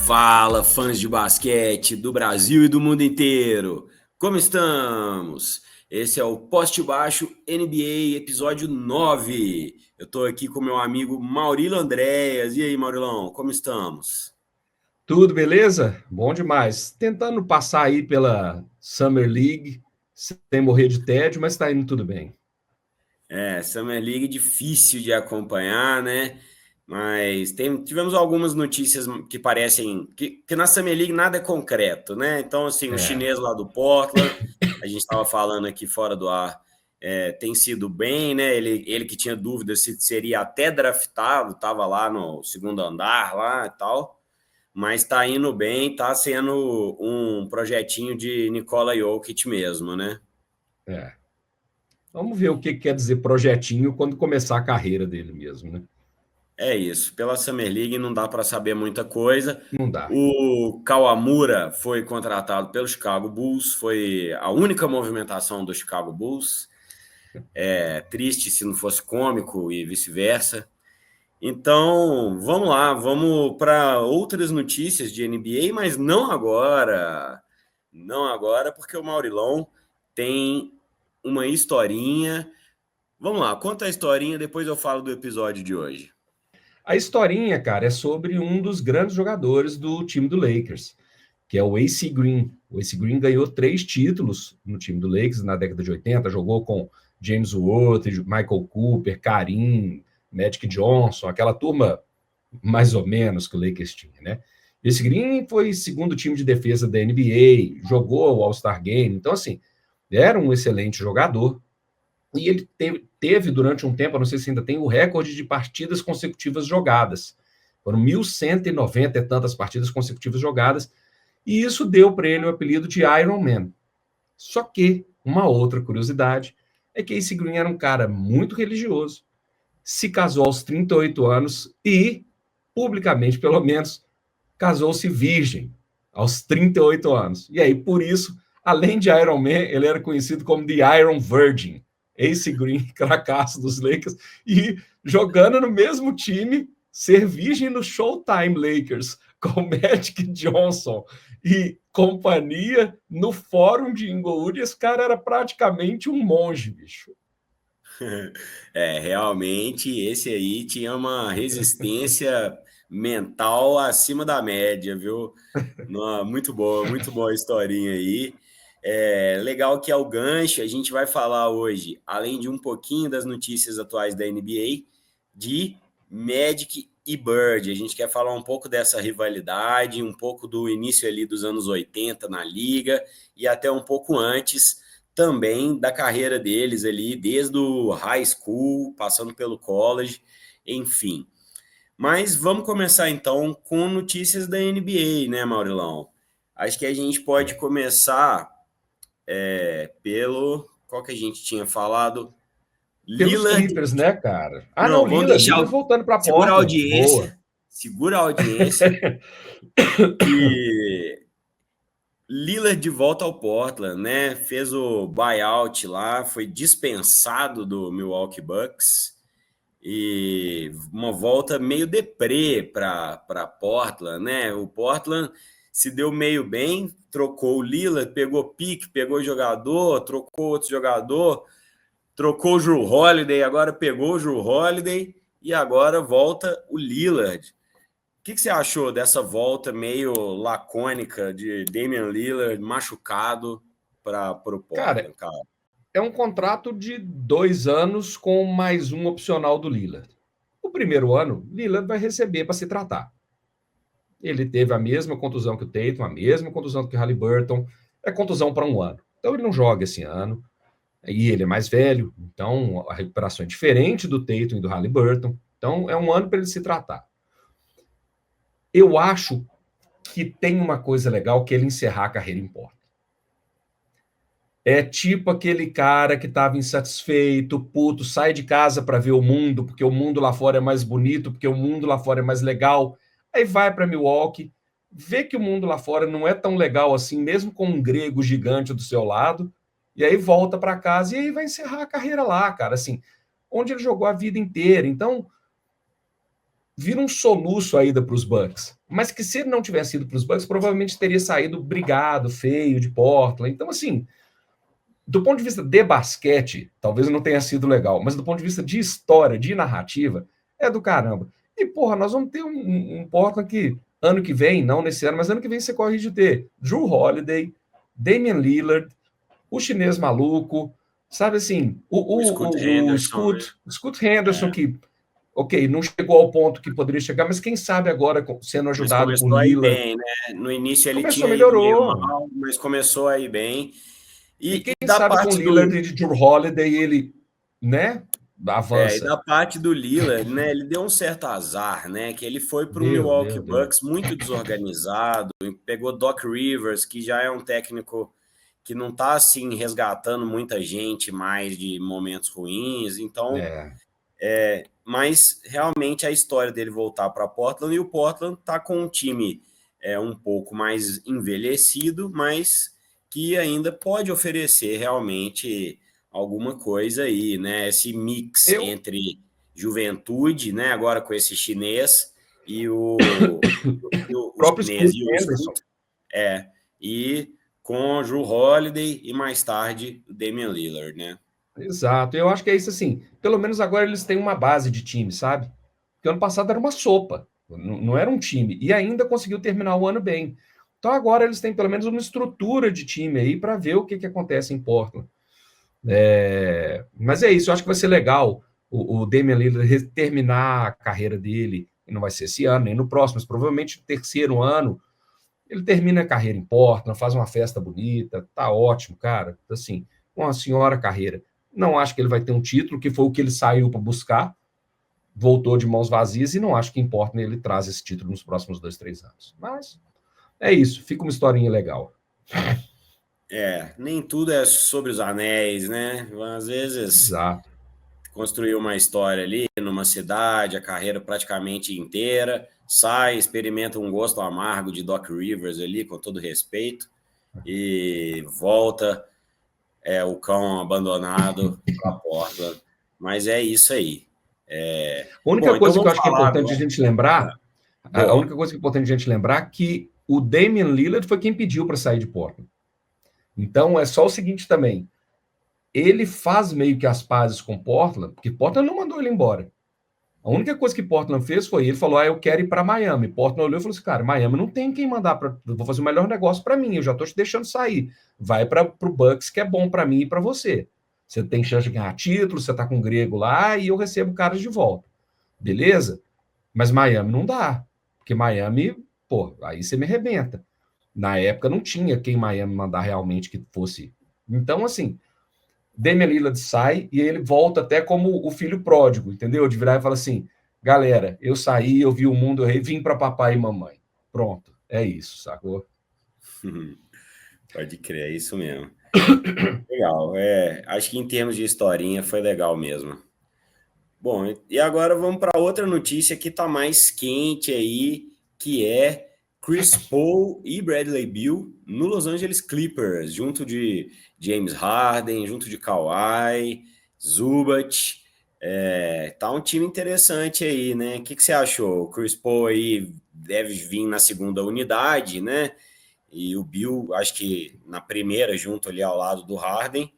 Fala, fãs de basquete do Brasil e do mundo inteiro! Como estamos? Esse é o Poste Baixo NBA, episódio 9. Eu estou aqui com meu amigo Maurilo Andréas. E aí, Maurilão, como estamos? Tudo beleza? Bom demais. Tentando passar aí pela Summer League sem morrer de tédio, mas tá indo tudo bem. Summer League difícil de acompanhar, né? Mas tivemos algumas notícias que parecem que na Summer League nada é concreto, né? Então, assim, o É, chinês lá do Portland, a gente estava falando aqui fora do ar, tem sido bem, né? Ele que tinha dúvida se seria até draftado, estava lá no segundo andar lá e tal, mas está indo bem, está sendo um projetinho de Nikola Jokic mesmo, né? é. Vamos ver o que quer dizer projetinho quando começar a carreira dele mesmo, né? É isso. Pela Summer League não dá para saber muita coisa. Não dá. O Kawamura foi contratado pelo Chicago Bulls, foi a única movimentação do Chicago Bulls. É triste se não fosse cômico e vice-versa. Então, vamos lá, vamos para outras notícias de NBA, mas não agora. Não agora, porque o Maurilão tem uma historinha. Vamos lá, conta a historinha, depois eu falo do episódio de hoje. A historinha, cara, é sobre um dos grandes jogadores do time do Lakers, que é o AC Green. O AC Green ganhou 3 títulos no time do Lakers na década de 80, jogou com James Worthy, Michael Cooper, Kareem, Magic Johnson, aquela turma mais ou menos que o Lakers tinha, né? Esse Green foi segundo time de defesa da NBA, jogou o All-Star Game, então assim, era um excelente jogador. E ele teve durante um tempo, eu não sei se ainda tem, o recorde de partidas consecutivas jogadas. Foram 1.190 e tantas partidas consecutivas jogadas, e isso deu para ele o apelido de Iron Man. Só que, uma outra curiosidade, é que esse Green era um cara muito religioso, se casou aos 38 anos e, publicamente pelo menos, casou-se virgem aos 38 anos. E aí, por isso, além de Iron Man, ele era conhecido como The Iron Virgin. Ace Green, cracaço dos Lakers, e jogando no mesmo time, ser virgem no Showtime Lakers, com Magic Johnson e companhia no fórum de Inglewood. Esse cara era praticamente um monge, bicho. Realmente esse aí tinha uma resistência mental acima da média, viu? Muito boa a historinha aí. Legal que é o gancho, a gente vai falar hoje, além de um pouquinho das notícias atuais da NBA, de Magic e Bird. A gente quer falar um pouco dessa rivalidade, um pouco do início ali dos anos 80 na liga e até um pouco antes também da carreira deles ali, desde o high school, passando pelo college, enfim. Mas vamos começar então com notícias da NBA, né, Maurilão? Acho que a gente pode começar pelo. Qual que a gente tinha falado? Pelos Lillard. Clippers, né, cara? Ah, não, Não, vamos Lillard, deixar. Lillard voltando para Segura a Portland. Boa. audiência. Segura a audiência. Que Lillard de volta ao Portland, né? Fez o buyout lá, foi dispensado do Milwaukee Bucks e uma volta meio deprê para Portland, né? O Portland se deu meio bem, trocou o Lillard, pegou pique, pegou jogador, trocou outro jogador, trocou o Jrue Holiday, agora pegou o Jrue Holiday e agora volta o Lillard. O que você achou dessa volta meio lacônica de Damian Lillard machucado para o Cara, Portland, cara? é um contrato de 2 anos com mais um opcional do Lillard. O primeiro ano, Lillard vai receber para se tratar. Ele teve a mesma contusão que o Tatum, a mesma contusão que o Haliburton. É contusão para um ano. Então ele não joga esse ano. E ele é mais velho, então a recuperação é diferente do Tatum e do Haliburton. Então é um ano para ele se tratar. Eu acho que tem uma coisa legal que ele encerrar a carreira em Portland. É tipo aquele cara que estava insatisfeito, puto, sai de casa para ver o mundo, porque o mundo lá fora é mais bonito, porque o mundo lá fora é mais legal. Aí vai para Milwaukee, vê que o mundo lá fora não é tão legal assim, mesmo com um grego gigante do seu lado, e aí volta para casa e aí vai encerrar a carreira lá, cara, assim, onde ele jogou a vida inteira. Então, vira um soluço a ida para os Bucks. Mas que se ele não tivesse ido para os Bucks, provavelmente teria saído brigado, feio, de Portland. Então, assim, do ponto de vista de basquete, talvez não tenha sido legal, mas do ponto de vista de história, de narrativa, é do caramba. E, porra, nós vamos ter um Portland que, ano que vem, não nesse ano, mas ano que vem você corre de ter Drew Holiday, Damian Lillard, o chinês maluco, sabe assim, O Scoot Henderson, né? Scott Henderson, que, ok, não chegou ao ponto que poderia chegar, mas quem sabe agora, sendo Mas ajudado por começou a ir Lillard, bem, né? No início ele começou, tinha ido meio melhorou. mal, mas começou a ir bem. E E quem da sabe com parte Lillard do, e Drew Holiday ele, né, e avança. da parte do Lillard, né? Ele deu um certo azar, né? Que ele foi para o Milwaukee Deu. Bucks muito desorganizado, pegou Doc Rivers, que já é um técnico que não está assim resgatando muita gente mais de momentos ruins. Então, É. mas realmente a história dele voltar para Portland, e o Portland está com um time um pouco mais envelhecido, mas que ainda pode oferecer realmente alguma coisa aí, né? Esse mix Eu, entre juventude, né? Agora com esse chinês e o próprio chinês Scoot e o Henderson. Scoot, e com o Drew Holiday e mais tarde o Damian Lillard, né? Exato. Eu acho que é isso assim. Pelo menos agora eles têm uma base de time, sabe? Porque ano passado era uma sopa, não era um time. E ainda conseguiu terminar o ano bem. Então agora eles têm pelo menos uma estrutura de time aí para ver o que acontece em Portland. Mas é isso, eu acho que vai ser legal o Damian Lillard terminar a carreira dele. E não vai ser esse ano, nem no próximo, mas provavelmente no terceiro ano ele termina a carreira em Portland, faz uma festa bonita, tá ótimo, cara. Assim, uma senhora carreira. Não acho que ele vai ter um título, que foi o que ele saiu para buscar, voltou de mãos vazias, e não acho que importa ele traz esse título nos próximos 2, 3 anos. Mas é isso, fica uma historinha legal. Nem tudo é sobre os anéis, né? Às vezes Exato. construir uma história ali numa cidade, a carreira praticamente inteira, sai, experimenta um gosto amargo de Doc Rivers ali, com todo respeito, e volta o cão abandonado para a Portland. Mas é isso aí. A única Bom, então coisa que eu vamos acho que é falar importante a agora. gente lembrar, a Boa. única coisa que é importante a gente lembrar é que o Damian Lillard foi quem pediu para sair de Portland. Então é só o seguinte também, ele faz meio que as pazes com Portland, porque Portland não mandou ele embora. A única coisa que Portland fez foi, ele falou, eu quero ir para Miami. Portland olhou e falou assim, cara, Miami não tem quem mandar, vou fazer o melhor negócio para mim, eu já estou te deixando sair. Vai para o Bucks, que é bom para mim e para você. Você tem chance de ganhar título, você está com o grego lá e eu recebo caras de volta. Beleza? Mas Miami não dá, porque Miami, pô, aí você me arrebenta. Na época não tinha quem Miami mandar realmente que fosse. Então, assim, Damian Lillard sai e ele volta até como o filho pródigo, entendeu? De virar e falar assim, galera, eu saí, eu vi o mundo, eu vim para papai e mamãe. Pronto, é isso, sacou? Pode crer, é isso mesmo. Legal. Acho que em termos de historinha foi legal mesmo. Bom, e agora vamos para outra notícia que está mais quente aí, que é Chris Paul e Bradley Beal no Los Angeles Clippers, junto de James Harden, junto de Kawhi, Zubac. Tá um time interessante aí, né? O que você achou? O Chris Paul aí deve vir na segunda unidade, né? E o Beal, acho que na primeira, junto ali ao lado do Harden.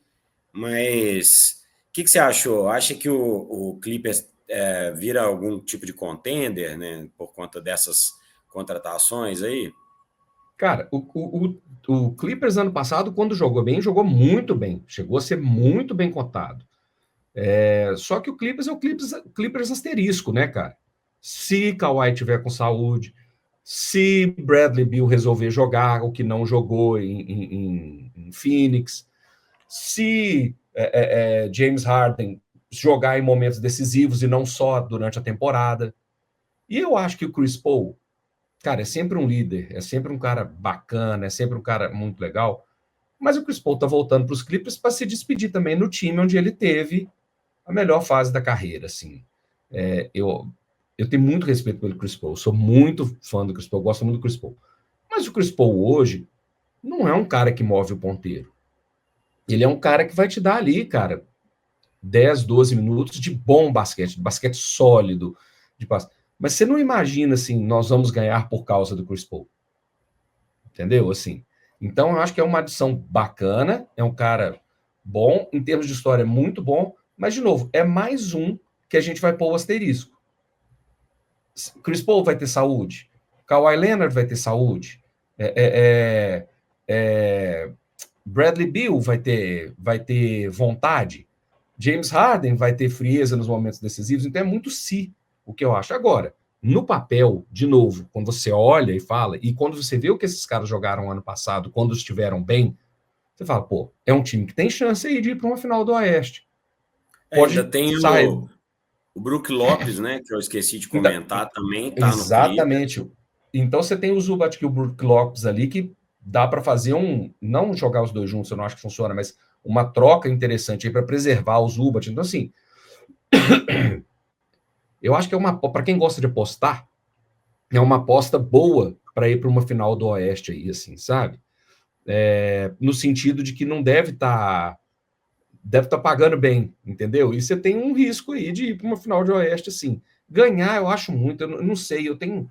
Mas o que você achou? Acha que o Clippers vira algum tipo de contender, né? Por conta dessas contratações aí? Cara, o Clippers ano passado, quando jogou bem, jogou muito bem. Chegou a ser muito bem cotado. Só que o Clippers é o Clippers asterisco, né, cara? Se Kawhi tiver com saúde, se Bradley Beal resolver jogar o que não jogou em Phoenix, se James Harden jogar em momentos decisivos e não só durante a temporada. E eu acho que o Chris Paul, cara, é sempre um líder, é sempre um cara bacana, é sempre um cara muito legal. Mas o Chris Paul tá voltando para os Clippers para se despedir também no time onde ele teve a melhor fase da carreira, assim. Eu tenho muito respeito pelo Chris Paul, sou muito fã do Chris Paul, gosto muito do Chris Paul. Mas o Chris Paul hoje não é um cara que move o ponteiro. Ele é um cara que vai te dar ali, cara, 10, 12 minutos de bom basquete, de basquete sólido, de passe. Mas você não imagina assim, nós vamos ganhar por causa do Chris Paul. Entendeu? Assim. Então, eu acho que é uma adição bacana, é um cara bom, em termos de história, muito bom, mas, de novo, é mais um que a gente vai pôr o asterisco. Chris Paul vai ter saúde, Kawhi Leonard vai ter saúde, Bradley Beal vai ter vontade, James Harden vai ter frieza nos momentos decisivos, então é muito si o que eu acho. Agora, no papel, de novo, quando você olha e fala, e quando você vê o que esses caras jogaram ano passado, quando estiveram bem, você fala, pô, é um time que tem chance aí de ir para uma final do Oeste. Ainda Pode tem sair. o Brook Lopes, né? Que eu esqueci de Então, comentar, também tá no Clippers. exatamente. Então você tem o Zubat e o Brook Lopes ali que dá para fazer não jogar os dois juntos, eu não acho que funciona, mas uma troca interessante aí para preservar o Zubat. Então, assim, eu acho que para quem gosta de apostar, é uma aposta boa para ir para uma final do Oeste aí, assim, sabe? No sentido de que não deve estar pagando bem, entendeu? E você tem um risco aí de ir para uma final de Oeste, assim. Ganhar, eu acho muito, eu não sei, eu tenho.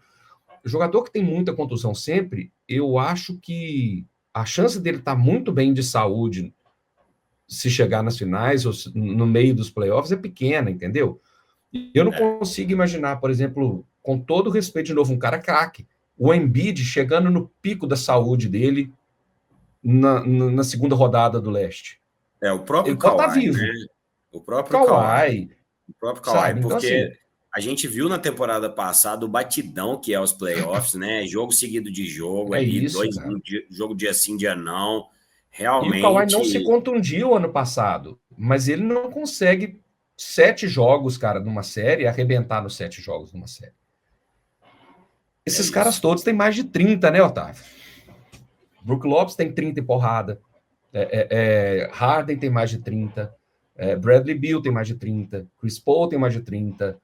Jogador que tem muita contusão sempre, eu acho que a chance dele estar muito bem de saúde se chegar nas finais ou no meio dos playoffs é pequena, entendeu? Eu não consigo imaginar, por exemplo, com todo respeito, de novo, um cara craque, o Embiid chegando no pico da saúde dele na segunda rodada do leste. O próprio Ele pode estar Kawhi, vivo. né? O próprio Kawhi. Kawhi, O próprio Kawhi, sabe? Então, porque assim, a gente viu na temporada passada o batidão que é os playoffs, né? Jogo seguido de jogo é ali, isso, cara. jogo dia sim, dia não. E o Kawhi não se Realmente. contundiu ano passado, mas ele não consegue 7 jogos, cara, numa série, arrebentar nos 7 jogos numa série. É Esses caras isso. todos têm mais de 30, né, Otávio? Brook Lopes tem 30 e porrada. Harden tem mais de 30. Bradley Beal tem mais de 30. Chris Paul tem mais de 30.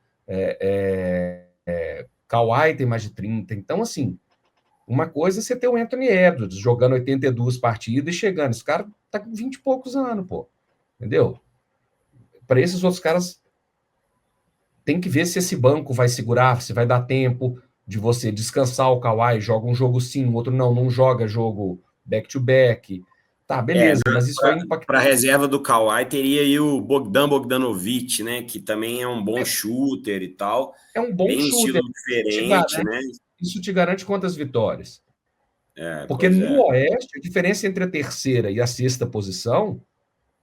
Kawhi tem mais de 30. Então, assim, uma coisa é você ter o Anthony Edwards jogando 82 partidas e chegando. Esse cara tá com 20 e poucos anos, pô. Entendeu? Para esses outros caras, tem que ver se esse banco vai segurar, se vai dar tempo de você descansar o Kawhi, joga um jogo sim, o outro não joga jogo back-to-back. Tá, beleza, mas isso vai impactar. Para a reserva do Kawhi teria aí o Bogdan Bogdanovic, né? Que também é um bom shooter e tal. É um bom Tem um shooter. estilo diferente, né? Isso te garante quantas vitórias? Porque Pois no é. Oeste, a diferença entre a terceira e a sexta posição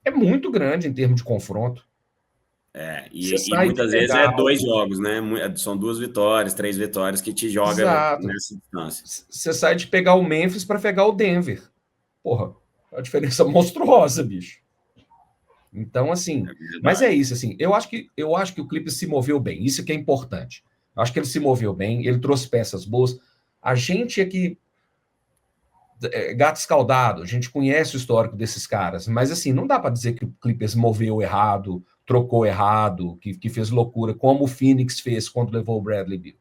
é muito grande em termos de confronto. Você E sai de muitas vezes é pegar. 2 jogos, né? São 2 vitórias, 3 vitórias que te joga Exato. nessa distância. Você sai de pegar o Memphis para pegar o Denver. Porra, é uma diferença monstruosa, bicho. Então, assim, mas é isso, assim, eu acho que o Clippers se moveu bem, isso que é importante. Eu acho que ele se moveu bem, ele trouxe peças boas. A gente é que gato escaldado, a gente conhece o histórico desses caras, mas assim, não dá para dizer que o Clippers moveu errado, trocou errado, que fez loucura, como o Phoenix fez quando levou o Bradley Beal.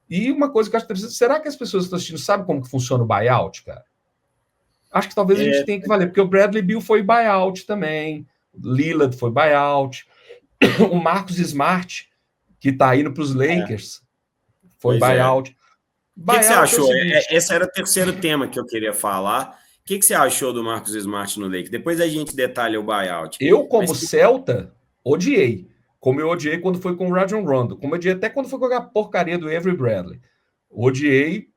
E uma coisa que eu acho interessante, será que as pessoas que estão assistindo sabem como que funciona o buyout, cara? Acho que talvez a gente tenha que valer, porque o Bradley Beal foi buyout também, Lillard foi buyout, o Marcus Smart, que está indo para os Lakers, foi buyout. O que você Buyout é o achou? seguinte. Esse era o terceiro tema que eu queria falar. O que você achou do Marcus Smart no Lakers? Depois a gente detalha o buyout. Eu, como Celta, odiei. Como eu odiei quando foi com o Rajon Rondo. Como eu odiei até quando foi com a porcaria do Avery Bradley. Odiei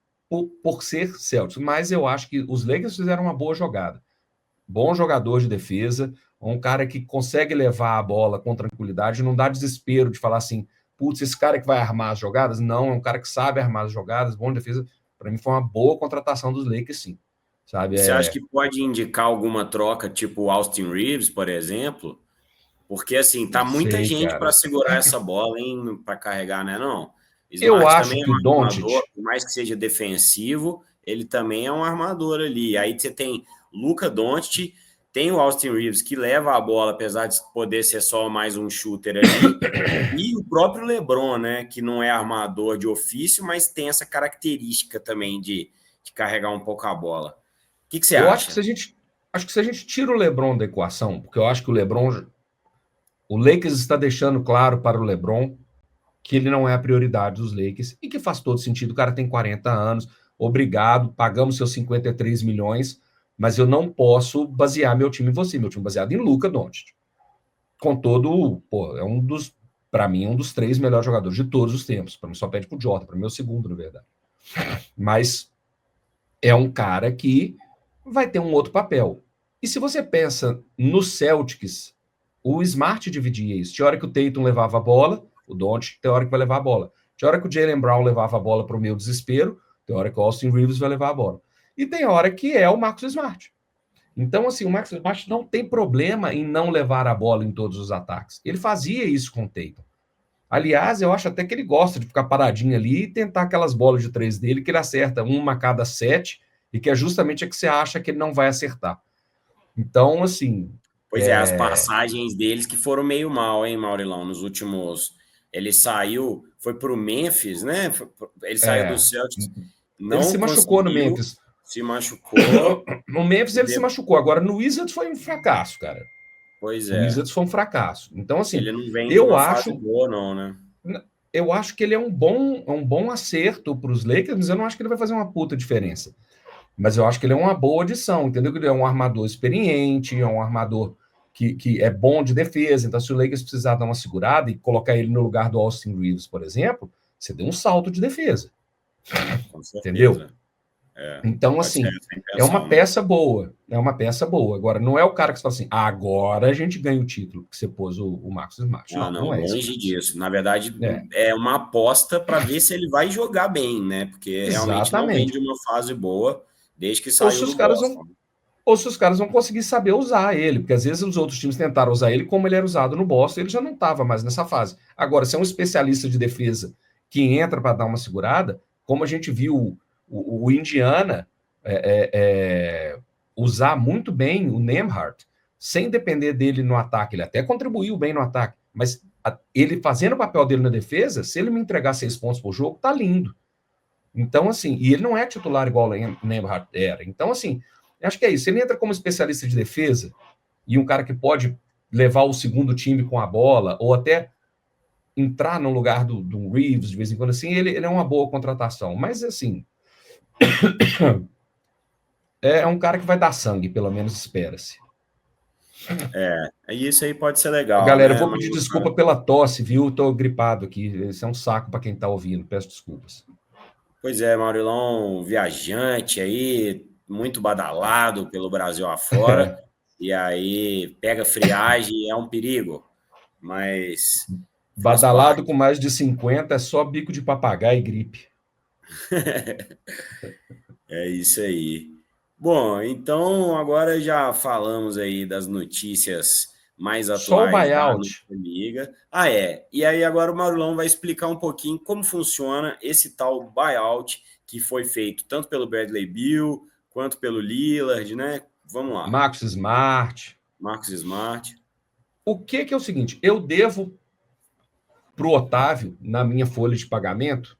por ser Celtics. Mas eu acho que os Lakers fizeram uma boa jogada. Bom jogador de defesa. Um cara que consegue levar a bola com tranquilidade. Não dá desespero de falar assim, putz, esse cara que vai armar as jogadas. Não, é um cara que sabe armar as jogadas. Bom de defesa. Para mim foi uma boa contratação dos Lakers, sim. Sabe? Você acha que pode indicar alguma troca, tipo Austin Reeves, por exemplo? Porque, assim, tá Não muita sei, gente para cara. segurar essa bola, hein? Para carregar, né? Não. Eu Smart acho também é que o um armador, Doncic. por mais que seja defensivo, ele também é um armador ali. Aí você tem Luka Doncic, tem o Austin Reeves, que leva a bola, apesar de poder ser só mais um shooter ali, e o próprio LeBron, né? Que não é armador de ofício, mas tem essa característica também de carregar um pouco a bola. O que você Eu acho que acha? se a gente tira o LeBron da equação, porque eu acho que o Lakers está deixando claro para o LeBron que ele não é a prioridade dos Lakers e que faz todo sentido. O cara tem 40 anos, obrigado, pagamos seus 53 milhões, mas eu não posso basear meu time em você. Meu time é baseado em Luka Doncic. Com todo, pô, é para mim, um dos 3 melhores jogadores de todos os tempos. Para mim, só pede pro Jordan, para mim é o segundo, na verdade. Mas é um cara que vai ter um outro papel. E se você pensa no Celtics, o Smart dividia isso. Tinha hora que o Tatum levava a bola, o Doncic tem hora que vai levar a bola. Tinha hora que o Jaylen Brown levava a bola para o meu desespero, tem hora que o Austin Reeves vai levar a bola. E tem hora que é o Marcus Smart. Então, assim, o Marcus Smart não tem problema em não levar a bola em todos os ataques. Ele fazia isso com o Tatum. Aliás, eu acho até que ele gosta de ficar paradinho ali e tentar aquelas bolas de 3 dele, que ele acerta uma a cada 7, e que é justamente a que você acha que ele não vai acertar. Então, assim... Pois é, as passagens deles que foram meio mal, hein, Maurilão? Nos últimos... Ele saiu, foi para o Memphis, né? Ele saiu do Celtics, ele não se machucou no conseguiu, Memphis. se machucou. No Memphis ele se machucou. Agora, no Wizards foi um fracasso, cara. Pois O é. Wizards foi um fracasso. Então, assim, ele não vem de eu uma acho... fase boa, não, né? Eu acho que ele é um bom acerto para os Lakers, mas eu não acho que ele vai fazer uma puta diferença. Mas eu acho que ele é uma boa adição, entendeu? Que ele é um armador experiente, é um armador que é bom de defesa. Então, se o Lakers precisar dar uma segurada e colocar ele no lugar do Austin Reeves, por exemplo, você deu um salto de defesa. Com certeza. Entendeu? Então, assim, é uma peça boa. É uma peça boa. Agora, não é o cara que você fala assim, agora a gente ganha o título, que você pôs o Marcus Smart. Não é longe isso. Disso. Na verdade, é uma aposta para ver se ele vai jogar bem, né? Porque realmente não vem de uma fase boa desde que saiu do Boston. Ou se os caras vão conseguir saber usar ele, porque às vezes os outros times tentaram usar ele como ele era usado no Boston, ele já não estava mais nessa fase. Agora, se é um especialista de defesa que entra para dar uma segurada, como a gente viu o Indiana usar muito bem o Nembhard, sem depender dele no ataque. Ele até contribuiu bem no ataque, mas ele fazendo o papel dele na defesa, se ele me entregar 6 pontos por jogo, tá lindo. Então, assim, e ele não é titular igual o Nembhard era. Então, assim, acho que é isso. Ele entra como especialista de defesa e um cara que pode levar o segundo time com a bola, ou até entrar no lugar do Reeves de vez em quando, assim, ele é uma boa contratação. Mas, assim, é um cara que vai dar sangue, pelo menos espera-se. Isso aí pode ser legal. Galera, né? eu vou pedir desculpa pela tosse, viu? Tô gripado aqui. Isso é um saco para quem tá ouvindo. Peço desculpas. Pois é, Maurilão, viajante aí, muito badalado pelo Brasil afora. E aí pega friagem, é um perigo. Mas badalado com mais de 50 é só bico de papagaio e gripe. É isso aí. Bom, então agora já falamos aí das notícias mais atuais da Liga. E aí agora o Maurulão vai explicar um pouquinho como funciona esse tal buyout que foi feito tanto pelo Bradley Beal quanto pelo Lillard, né? Vamos lá. Marcus Smart. O que é o seguinte? Eu devo para o Otávio, na minha folha de pagamento,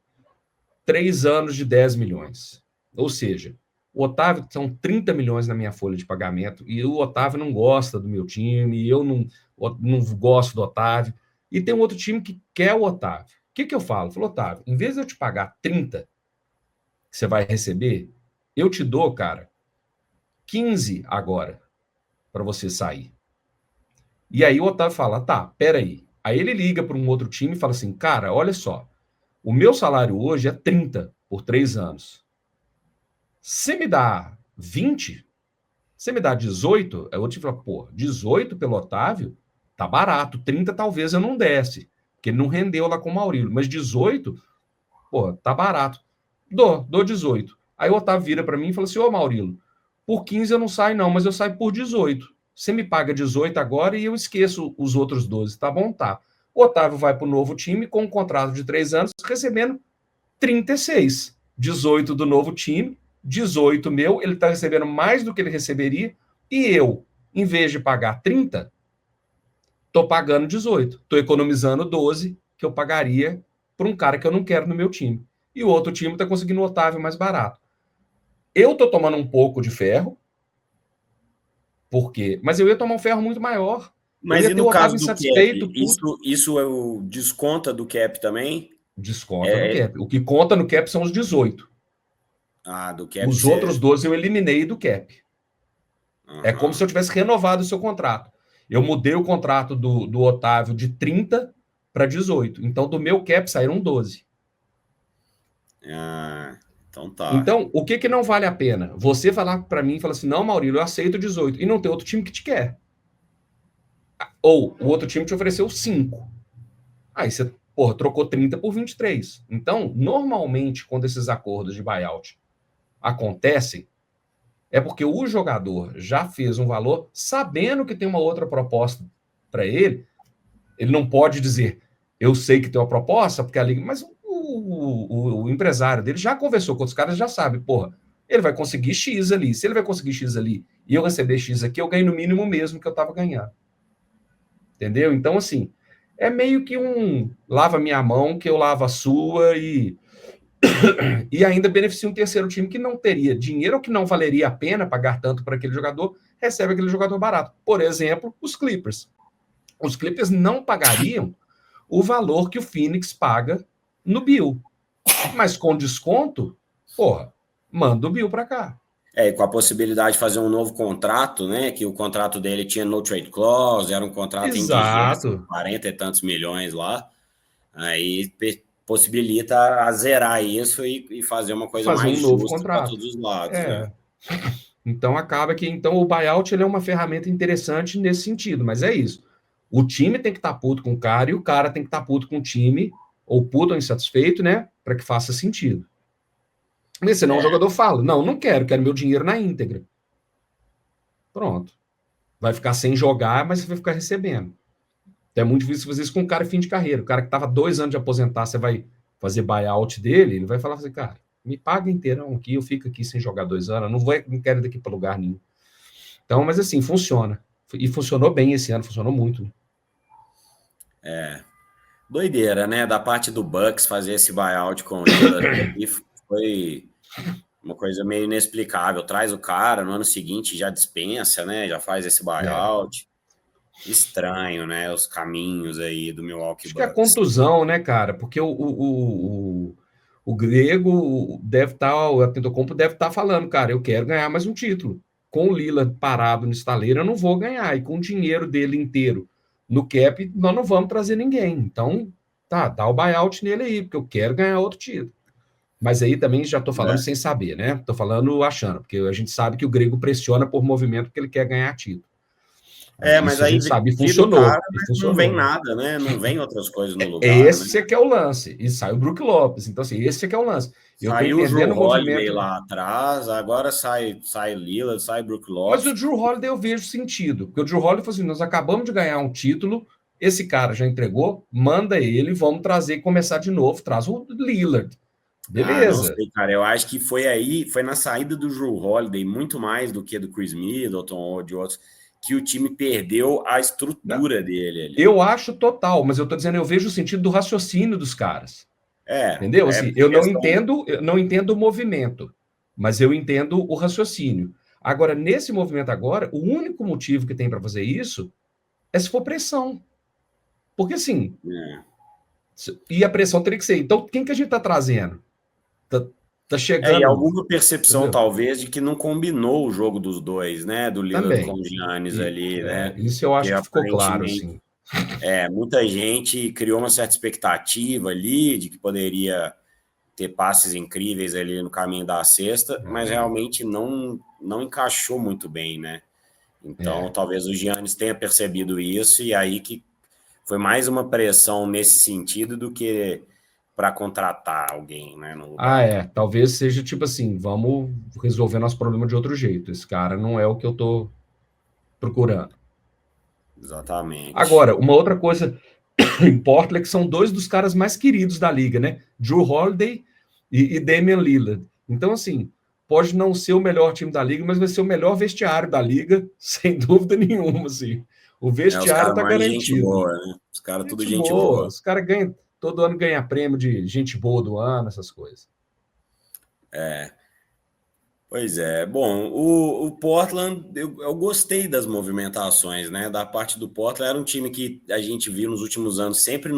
3 anos de 10 milhões. Ou seja, o Otávio são 30 milhões na minha folha de pagamento e o Otávio não gosta do meu time, eu não gosto do Otávio. E tem um outro time que quer o Otávio. O que eu falo? Eu falo, Otávio, em vez de eu te pagar 30 que você vai receber, eu te dou, cara, 15 agora para você sair. E aí o Otávio fala, tá, peraí. Aí ele liga para um outro time e fala assim, cara, olha só, o meu salário hoje é 30 por 3 anos. Você me dá 20? Você me dá 18? Aí o outro time fala, pô, 18 pelo Otávio? Tá barato. 30 talvez eu não desse, porque ele não rendeu lá com o Maurílio. Mas 18, pô, tá barato. Dou 18. Aí o Otávio vira para mim e fala assim, ô Maurílio, por 15 eu não saio não, mas eu saio por 18. Você me paga 18 agora e eu esqueço os outros 12, tá bom? Tá. O Otávio vai para o novo time com um contrato de 3 anos, recebendo 36. 18 do novo time, 18 meu, ele está recebendo mais do que ele receberia, e eu, em vez de pagar 30, estou pagando 18. Estou economizando 12 que eu pagaria para um cara que eu não quero no meu time. E o outro time está conseguindo o Otávio mais barato. Eu estou tomando um pouco de ferro, porque, mas eu ia tomar um ferro muito maior. Eu Mas ia e ter o no Otávio caso do insatisfeito, cap? puto. Isso é o desconta do cap também? Desconta no É, cap. O que conta no cap são os 18. do cap Os outros você. 12 eu eliminei do cap. É como se Aham. eu tivesse renovado o seu contrato. Eu mudei o contrato do Otávio de 30 para 18. Então, do meu cap saíram 12. Ah, então tá. Então, o que, que não vale a pena? Você falar para mim e falar assim: não, Maurílio, eu aceito 18. E não ter outro time que te quer. Ou o outro time te ofereceu 5. Aí você, porra, trocou 30 por 23. Então, normalmente, quando esses acordos de buyout acontecem, é porque o jogador já fez um valor sabendo que tem uma outra proposta para ele. Ele não pode dizer, eu sei que tem uma proposta, porque a liga. Mas o empresário dele já conversou com os caras, já sabe, porra, ele vai conseguir X ali. Se ele vai conseguir X ali e eu receber X aqui, eu ganho no mínimo mesmo que eu estava ganhando. Entendeu? Então, assim, é meio que um lava minha mão, que eu lavo a sua e ainda beneficia um terceiro time que não teria dinheiro ou que não valeria a pena pagar tanto para aquele jogador, recebe aquele jogador barato. Por exemplo, os Clippers. Os Clippers não pagariam o valor que o Phoenix paga no Bill. Mas com desconto, porra, manda o Bill para cá. E com a possibilidade de fazer um novo contrato, né? Que o contrato dele tinha no trade clause, era um contrato indigesto, Exato. 40 e tantos milhões lá. Aí possibilita a zerar isso e fazer uma coisa Fazer um mais novo justa para contrato. todos os lados, né? É. Então acaba que então o buyout ele é uma ferramenta interessante nesse sentido, mas é isso. O time tem que estar puto com o cara e o cara tem que estar puto com o time, ou puto ou insatisfeito, né? Para que faça sentido. Porque senão o É, jogador fala: não, não quero, quero meu dinheiro na íntegra. Pronto. Vai ficar sem jogar, mas você vai ficar recebendo. Então é muito difícil fazer isso com um cara fim de carreira. O cara que estava 2 anos de aposentar, você vai fazer buyout dele, ele vai falar assim, cara, me paga inteirão aqui, eu fico aqui sem jogar 2 anos, não quero ir daqui para lugar nenhum. Então, mas assim, funciona. E funcionou bem esse ano, funcionou muito. doideira, né? Da parte do Bucks fazer esse buyout com o Lillard aí foi uma coisa meio inexplicável. Traz o cara, no ano seguinte já dispensa, né? Já faz esse É. buyout. Estranho, né? Os caminhos aí do Milwaukee Acho que é Bucks. contusão, né, cara? Porque o grego deve estar, o Antetokounmpo deve estar falando, cara, eu quero ganhar mais um título. Com o Lillard parado no estaleiro, eu não vou ganhar. E com o dinheiro dele inteiro no cap, nós não vamos trazer ninguém. Então, tá, dá o buyout nele aí, porque eu quero ganhar outro título. Mas aí também já estou falando É. sem saber, né? Estou falando achando, porque a gente sabe que o grego pressiona por movimento porque ele quer ganhar título. Mas Isso a aí gente sabe, e vira o cara, funcionou, e mas não vem funcionou. nada, né? Não vem outras coisas no lugar, né? Esse é que é o lance. E sai o Brook Lopes. Então, assim, esse é que é o lance. Eu estou Saiu o Drew entendendo o Holiday movimento. lá atrás, agora sai Lillard, sai Brook Mas o Lopes. Drew Holiday eu vejo sentido. Porque o Drew Holiday falou assim: nós acabamos de ganhar um título, esse cara já entregou, manda ele, vamos trazer e começar de novo. Traz o Lillard. Não Beleza. sei, cara. Eu acho que foi aí, foi na saída do Drew Holiday, muito mais do que do Chris Middleton ou de outros, que o time perdeu a Não, estrutura dele ali. eu acho total, mas eu estou dizendo, eu vejo o sentido do raciocínio dos caras. É, Entendeu? é Assim, questão. eu não entendo o movimento, mas eu entendo o raciocínio. Agora, nesse movimento agora, o único motivo que tem para fazer isso é se for pressão. Porque assim, É. e a pressão teria que ser. Então, quem que a gente está trazendo? Tá, tá E chegando, alguma percepção, entendeu? talvez, de que não combinou o jogo dos dois, né? Do Lillard com Também. o Giannis ali, né? Isso eu Que acho que ficou claro, aparentemente assim. muita gente criou uma certa expectativa ali de que poderia ter passes incríveis ali no caminho da cesta, mas realmente não encaixou muito bem, né? Então, É. talvez o Giannis tenha percebido isso e aí que foi mais uma pressão nesse sentido do que para contratar alguém, né, no Ah, lugar. é. Talvez seja tipo assim, vamos resolver nosso problema de outro jeito. Esse cara não é o que eu tô procurando. Exatamente. Agora, uma outra coisa em Portland, que são dois dos caras mais queridos da liga, né? Drew Holiday e Damian Lillard. Então, assim, pode não ser o melhor time da liga, mas vai ser o melhor vestiário da liga, sem dúvida nenhuma, assim. O Os vestiário caras tá mais gente garantido. boa, né? Os caras tudo Gente gente boa. boa. Os caras ganham, todo ano ganha prêmio de gente boa do ano, essas coisas. Pois é. Bom, o Portland, eu gostei das movimentações, né? Da parte do Portland, era um time que a gente viu nos últimos anos sempre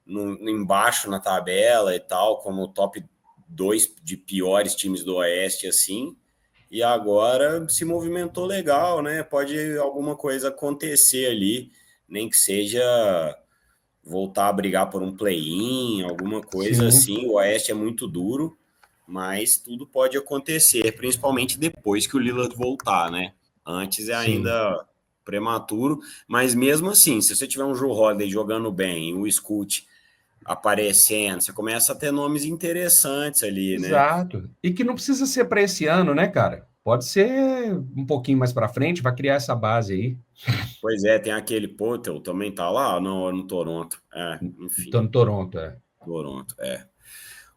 embaixo na tabela e tal, como o top 2 de piores times do Oeste, assim. E agora se movimentou legal, né? Pode alguma coisa acontecer ali, nem que seja voltar a brigar por um play-in, alguma coisa Sim, assim. O Oeste é muito duro, mas tudo pode acontecer, principalmente depois que o Lillard voltar, né? Antes é sim. ainda prematuro, mas mesmo assim, se você tiver um Jrue Holiday jogando bem, o Scoot aparecendo, você começa a ter nomes interessantes ali, né? Exato. E que não precisa ser para esse ano, né, cara? Pode ser um pouquinho mais para frente, vai criar essa base aí. Pois é, tem aquele Potel também tá lá no Toronto. Tô Enfim, no Toronto, é. Toronto, é.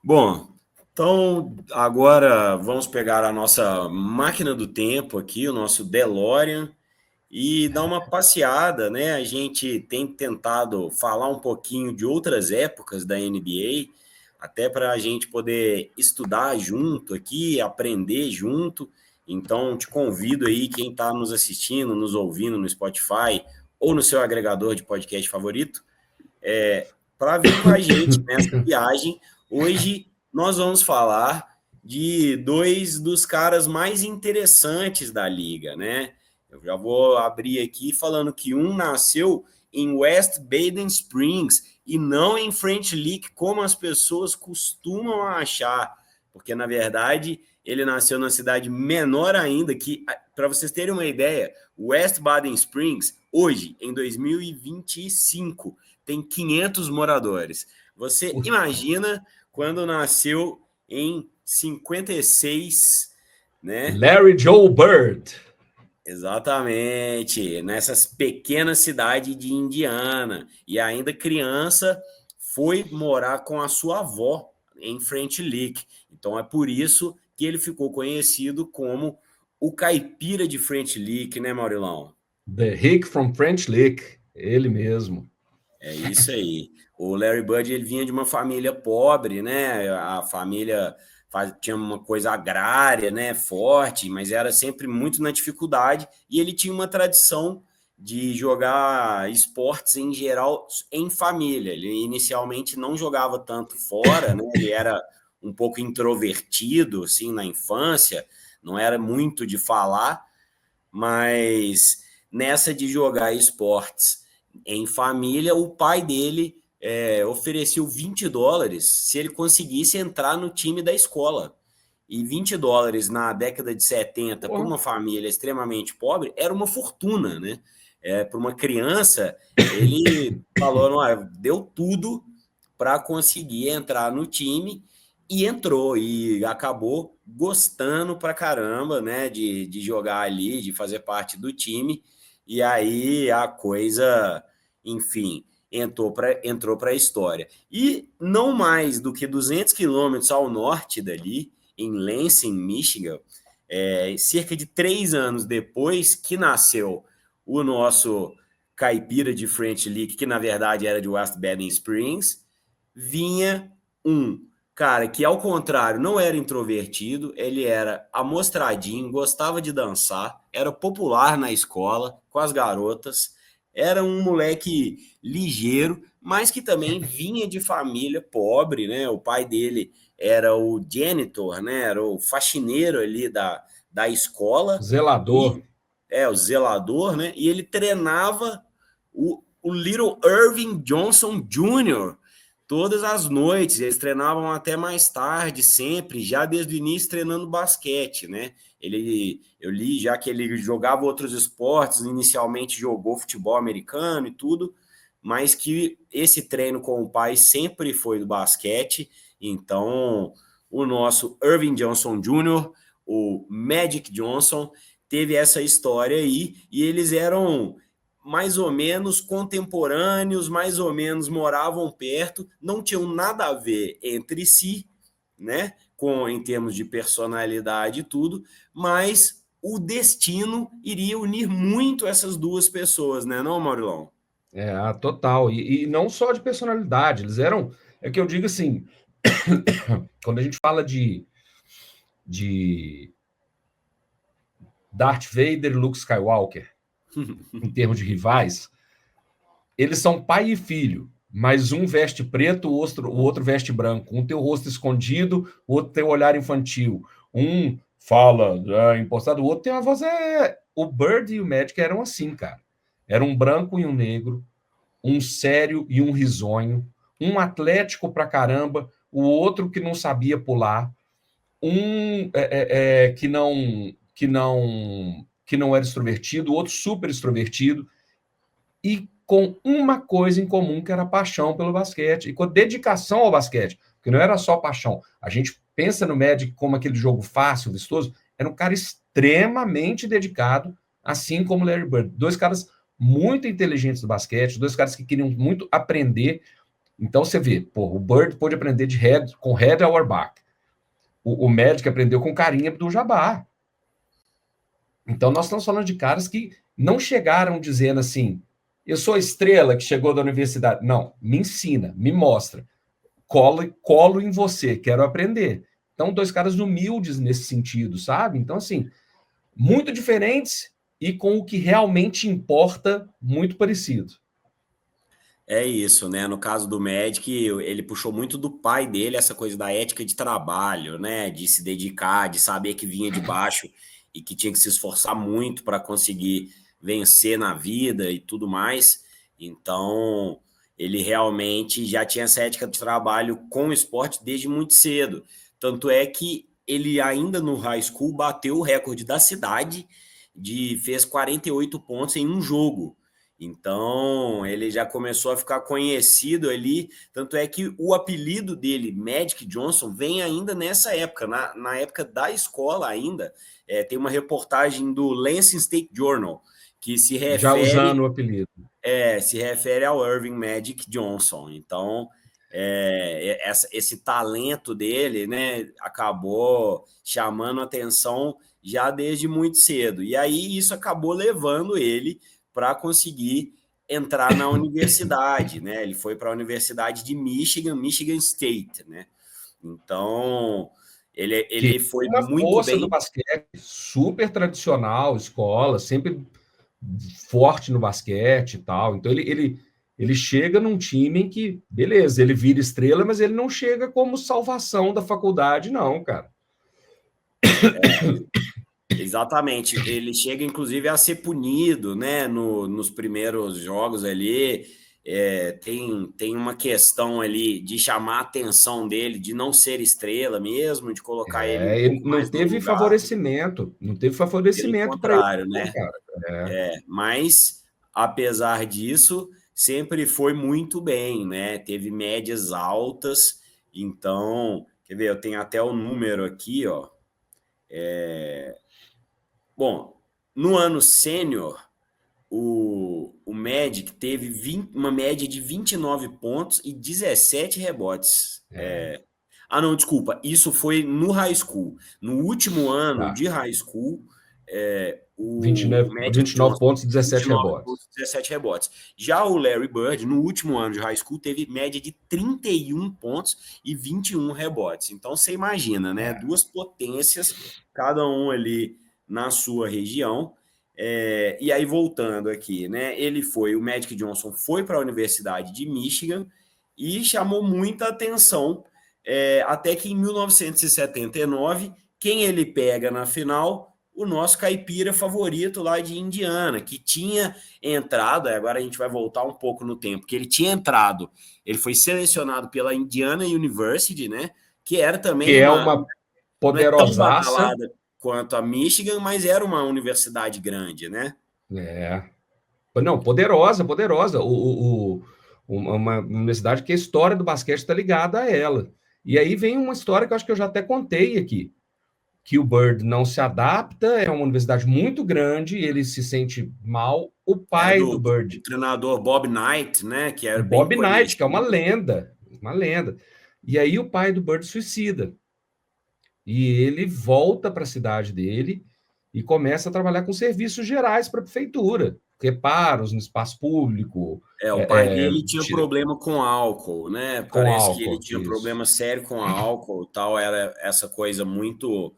Bom, então agora vamos pegar a nossa máquina do tempo aqui, o nosso DeLorean, e dar uma passeada, né? A gente tem tentado falar um pouquinho de outras épocas da NBA, até para a gente poder estudar junto aqui, aprender junto. Então, te convido aí, quem está nos assistindo, nos ouvindo no Spotify ou no seu agregador de podcast favorito, para vir com a gente nessa viagem. Hoje nós vamos falar de dois dos caras mais interessantes da liga, né? Eu já vou abrir aqui falando que um nasceu em West Baden Springs e não em French Lick, como as pessoas costumam achar, porque na verdade ele nasceu numa cidade menor ainda, que, para vocês terem uma ideia, West Baden Springs, hoje, em 2025, tem 500 moradores. Você imagina quando nasceu em 56, né? Larry Joe Bird. Exatamente, nessas pequenas cidades de Indiana. E ainda criança, foi morar com a sua avó em French Lick. Então é por isso que ele ficou conhecido como o caipira de French Lick, né, Maurilão? The Hick from French Lick. Ele mesmo. É isso aí. O Larry Bird ele vinha de uma família pobre, né? A família tinha uma coisa agrária, né? Forte, mas era sempre muito na dificuldade. E ele tinha uma tradição de jogar esportes em geral em família. Ele inicialmente não jogava tanto fora, né? Ele era um pouco introvertido, assim, na infância, não era muito de falar, mas nessa de jogar esportes em família, o pai dele ofereceu $20 se ele conseguisse entrar no time da escola. E $20 na década de 70 para Porra. uma família extremamente pobre era uma fortuna, né? Para uma criança, ele falou, não, deu tudo para conseguir entrar no time e entrou e acabou gostando pra caramba, né, de jogar ali, de fazer parte do time. E aí a coisa, enfim, entrou para a história. E não mais do que 200 quilômetros ao norte dali, em Lansing, Michigan, cerca de 3 anos depois que nasceu o nosso caipira de French Lick, que na verdade era de West Baden Springs, vinha um cara que, ao contrário, não era introvertido, ele era amostradinho, gostava de dançar, era popular na escola com as garotas, era um moleque ligeiro, mas que também vinha de família pobre, né? O pai dele era o janitor, né? Era o faxineiro ali da escola Zelador. e o zelador, né? E ele treinava o Little Irving Johnson Jr. todas as noites. Eles treinavam até mais tarde, sempre, já desde o início treinando basquete, né? Eu li já que ele jogava outros esportes, inicialmente jogou futebol americano e tudo, mas que esse treino com o pai sempre foi do basquete. Então, o nosso Irving Johnson Jr., o Magic Johnson, teve essa história aí, e eles eram mais ou menos contemporâneos, mais ou menos moravam perto, não tinham nada a ver entre si, né? Em termos de personalidade e tudo, mas o destino iria unir muito essas duas pessoas, né, não, Maurilão? Total. E não só de personalidade, eles eram. É que eu digo assim, quando a gente fala de Darth Vader e Luke Skywalker, em termos de rivais, eles são pai e filho, mas um veste preto, o outro veste branco. Um tem o rosto escondido, o outro tem o olhar infantil. Um fala impostado, o outro tem uma voz... O Bird e o Magic eram assim, cara. Era um branco e um negro, um sério e um risonho, um atlético pra caramba, o outro que não sabia pular, um que não era extrovertido, o outro super extrovertido, e com uma coisa em comum, que era a paixão pelo basquete, e com dedicação ao basquete, que não era só paixão. A gente pensa no Magic como aquele jogo fácil, vistoso, era um cara extremamente dedicado, assim como o Larry Bird. Dois caras muito inteligentes do basquete, dois caras que queriam muito aprender. Então você vê, o Bird pôde aprender com Head Auerbach. O Magic aprendeu com Kareem Abdul-Jabbar. Então nós estamos falando de caras que não chegaram dizendo assim, eu sou a estrela que chegou da universidade. Não, me ensina, me mostra. Colo em você, quero aprender. Então, dois caras humildes nesse sentido, sabe? Então, assim, muito diferentes e com o que realmente importa, muito parecido. É isso, né? No caso do Magic, ele puxou muito do pai dele essa coisa da ética de trabalho, né? De se dedicar, de saber que vinha de baixo e que tinha que se esforçar muito para conseguir vencer na vida e tudo mais. Então, ele realmente já tinha essa ética de trabalho com o esporte desde muito cedo. Tanto é que ele ainda no high school bateu o recorde da cidade fez 48 pontos em um jogo. Então, ele já começou a ficar conhecido ali, tanto é que o apelido dele, Magic Johnson, vem ainda nessa época, na época da escola ainda. Tem uma reportagem do Lansing State Journal, que já usando o apelido. Se refere ao Irving Magic Johnson. Então, esse talento dele, né, acabou chamando atenção já desde muito cedo. E aí isso acabou levando ele para conseguir entrar na universidade, né? Ele foi para a Universidade de Michigan, Michigan State, né? Então, ele foi uma muito força do bem. basquete, super tradicional, escola, sempre forte no basquete e tal. Então, ele chega num time em que, beleza, ele vira estrela, mas ele não chega como salvação da faculdade, não, cara. Exatamente, ele chega inclusive a ser punido, né, nos primeiros jogos ali, tem uma questão ali de chamar a atenção dele, de não ser estrela mesmo, de colocar ele um Ele pouco não mais no teve lugar, favorecimento, pelo para ele, contrário, né, cara. mas apesar disso, sempre foi muito bem, né, teve médias altas, então, quer ver, eu tenho até o número aqui, ó, bom, no ano sênior, o Magic teve uma média de 29 pontos e 17 rebotes. Não, desculpa, isso foi no high school. No último ano Tá. de high school, o 29, Magic 29 Johnson pontos e teve 17 29 rebotes. pontos e 17 rebotes. Já o Larry Bird, no último ano de high school, teve média de 31 pontos e 21 rebotes. Então, você imagina, né? Duas potências, cada um ali na sua região. E aí, voltando aqui, né? O Magic Johnson foi para a Universidade de Michigan e chamou muita atenção, até que em 1979, quem ele pega na final? O nosso caipira favorito lá de Indiana, que tinha entrado, agora a gente vai voltar um pouco no tempo, que ele tinha entrado, ele foi selecionado pela Indiana University, né? Que era também Que é uma não é tão poderosaça. badalada quanto a Michigan, mas era uma universidade grande, né? Não, poderosa, poderosa. Uma universidade que a história do basquete está ligada a ela. E aí vem uma história que eu acho que eu já até contei aqui, que o Bird não se adapta, é uma universidade muito grande, ele se sente mal. O Era pai do do Bird, treinador Bob Knight, né? Que era bem Bob Knight, que é uma conhecido. lenda, uma lenda. E aí o pai do Bird suicida. E ele volta para a cidade dele e começa a trabalhar com serviços gerais para a prefeitura, reparos no espaço público, O pai dele tinha problema com álcool, né? com Parece que ele álcool, tinha isso. problema sério com álcool, tal. Era essa coisa muito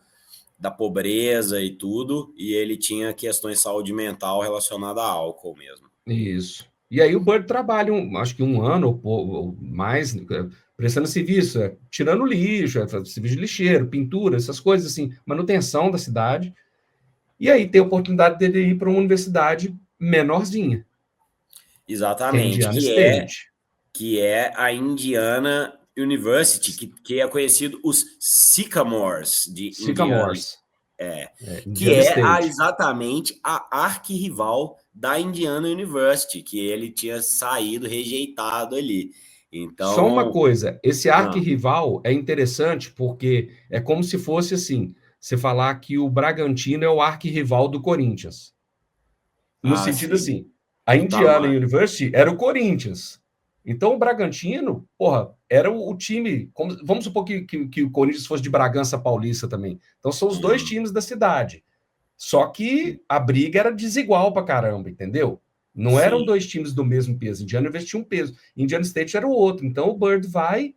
da pobreza e tudo, e ele tinha questões de saúde mental relacionadas a álcool mesmo. Isso. E aí o Bird trabalha, acho que um ano ou mais, prestando serviço, tirando lixo, serviço de lixeiro, pintura, essas coisas assim, manutenção da cidade. E aí tem a oportunidade dele ir para uma universidade menorzinha, que é a Exatamente, Indiana State. que é a Indiana University, que é conhecido os Sycamores de Indiana, Sycamores, que Indiana é State. exatamente a arquirrival da Indiana University, que ele tinha saído rejeitado ali. Só uma Então, coisa, esse ah, arquirrival é interessante porque é como se fosse assim, você falar que o Bragantino é o arquirrival do Corinthians. No sentido sim, assim, a do Indiana tamanho. University era o Corinthians. Então o Bragantino, porra, era o time. Vamos supor que o Corinthians fosse de Bragança Paulista também. Então são os dois Uhum. times da cidade. Só que a briga era desigual pra caramba, entendeu? Não eram Sim. dois times do mesmo peso. Indiana investia um peso. Indiana State era o outro. Então o Bird vai,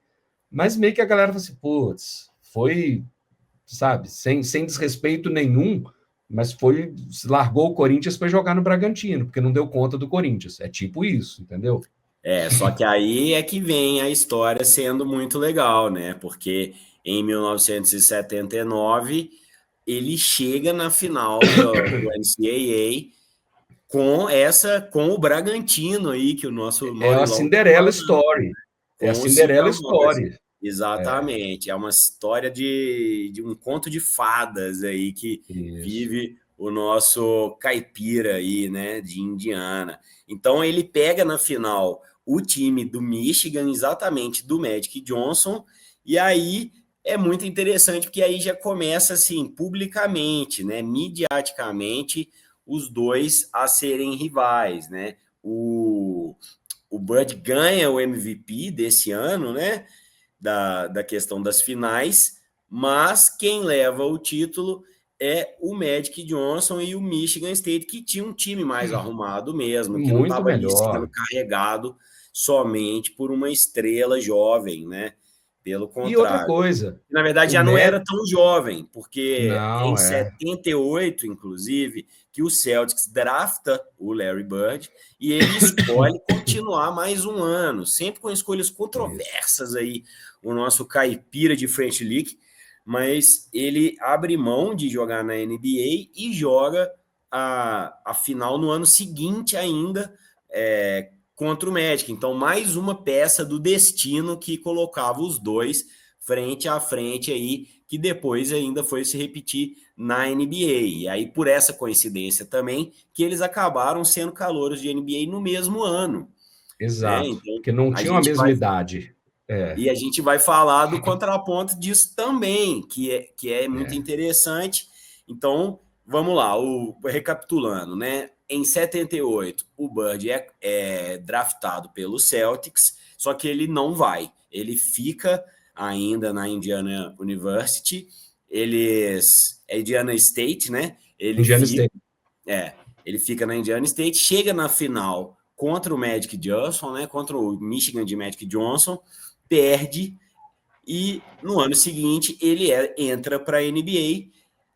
mas meio que a galera fala assim, putz, foi, sabe, sem desrespeito nenhum, mas foi, largou o Corinthians para jogar no Bragantino, porque não deu conta do Corinthians. É tipo isso, entendeu? Só que aí é que vem a história sendo muito legal, né? Porque em 1979 ele chega na final do NCAA com o Bragantino aí, que o nosso É a Maurilão tá Cinderela falando, Story. É a com o Cinderela Sycamores. Story. Exatamente. É uma história de um conto de fadas aí que Isso. vive o nosso caipira aí, né, de Indiana. Então ele pega na final o time do Michigan, exatamente do Magic Johnson, e aí é muito interessante porque aí já começa assim, publicamente, né, midiaticamente, os dois a serem rivais, né? O Bud ganha o MVP desse ano, né? Da questão das finais, mas quem leva o título é o Magic Johnson e o Michigan State, que tinha um time mais arrumado mesmo, que não Muito estava ali sendo melhor. carregado somente por uma estrela jovem, né? Pelo E outra contrário. coisa, Na verdade, o já não era Magic. tão jovem, porque em Não, é. 78, inclusive, que o Celtics drafta o Larry Bird e ele escolhe continuar mais um ano, sempre com escolhas Isso. controversas aí, o nosso caipira de French League, mas ele abre mão de jogar na NBA e joga a final no ano seguinte ainda, contra o Magic. Então, mais uma peça do destino que colocava os dois frente a frente aí, que depois ainda foi se repetir na NBA. E aí, por essa coincidência também, que eles acabaram sendo calouros de NBA no mesmo ano, né? Exato. Então, Porque não a tinham a gente mesma vai idade. É, e a gente vai falar do contraponto disso também, que é muito é. interessante. Então, vamos lá, recapitulando, né? Em 78, o Bird é draftado pelo Celtics, só que ele não vai. Ele fica ainda na Indiana University, Indiana State, né? Ele Indiana fica, State. é, ele fica na Indiana State, chega na final contra o Magic Johnson, né? Contra o Michigan de Magic Johnson, perde e no ano seguinte ele entra para a NBA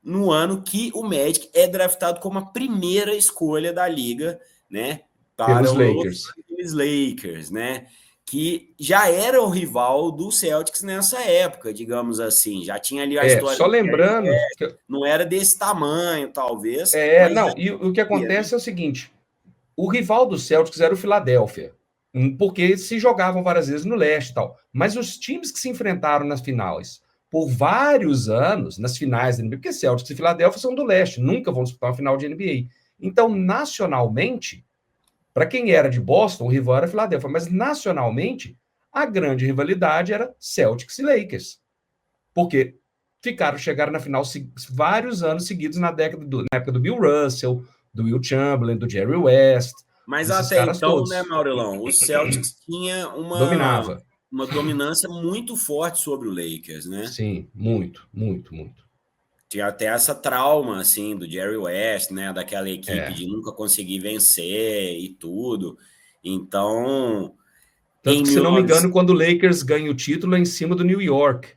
no ano que o Magic é draftado como a primeira escolha da liga, né, para Pelos o Los Lakers. Angeles Lakers, né, que já era o rival do Celtics nessa época, digamos assim, já tinha ali a história Só do Jerry lembrando West, que. não era desse tamanho, talvez, mas já Não, e o que ia, né? acontece é o seguinte: o rival do Celtics era o Philadelphia, porque se jogavam várias vezes no leste e tal. Mas os times que se enfrentaram nas finais por vários anos, nas finais da NBA, porque Celtics e Philadelphia são do leste, nunca vão disputar uma final de NBA. Então, nacionalmente, para quem era de Boston, o rival era Philadelphia, mas nacionalmente, a grande rivalidade era Celtics e Lakers. Porque chegaram na final vários anos seguidos na época do Bill Russell, do Will Chamberlain, do Jerry West, Mas desses até caras então, né, todos. Maurilão, o Celtics tinha Dominava. uma dominância muito forte sobre o Lakers, né? Sim, muito, muito, muito. Tinha até essa trauma, assim, do Jerry West, né? Daquela equipe É. de nunca conseguir vencer e tudo. Então, Tanto em que, se não me 19... engano, quando o Lakers ganha o título, é em cima do New York.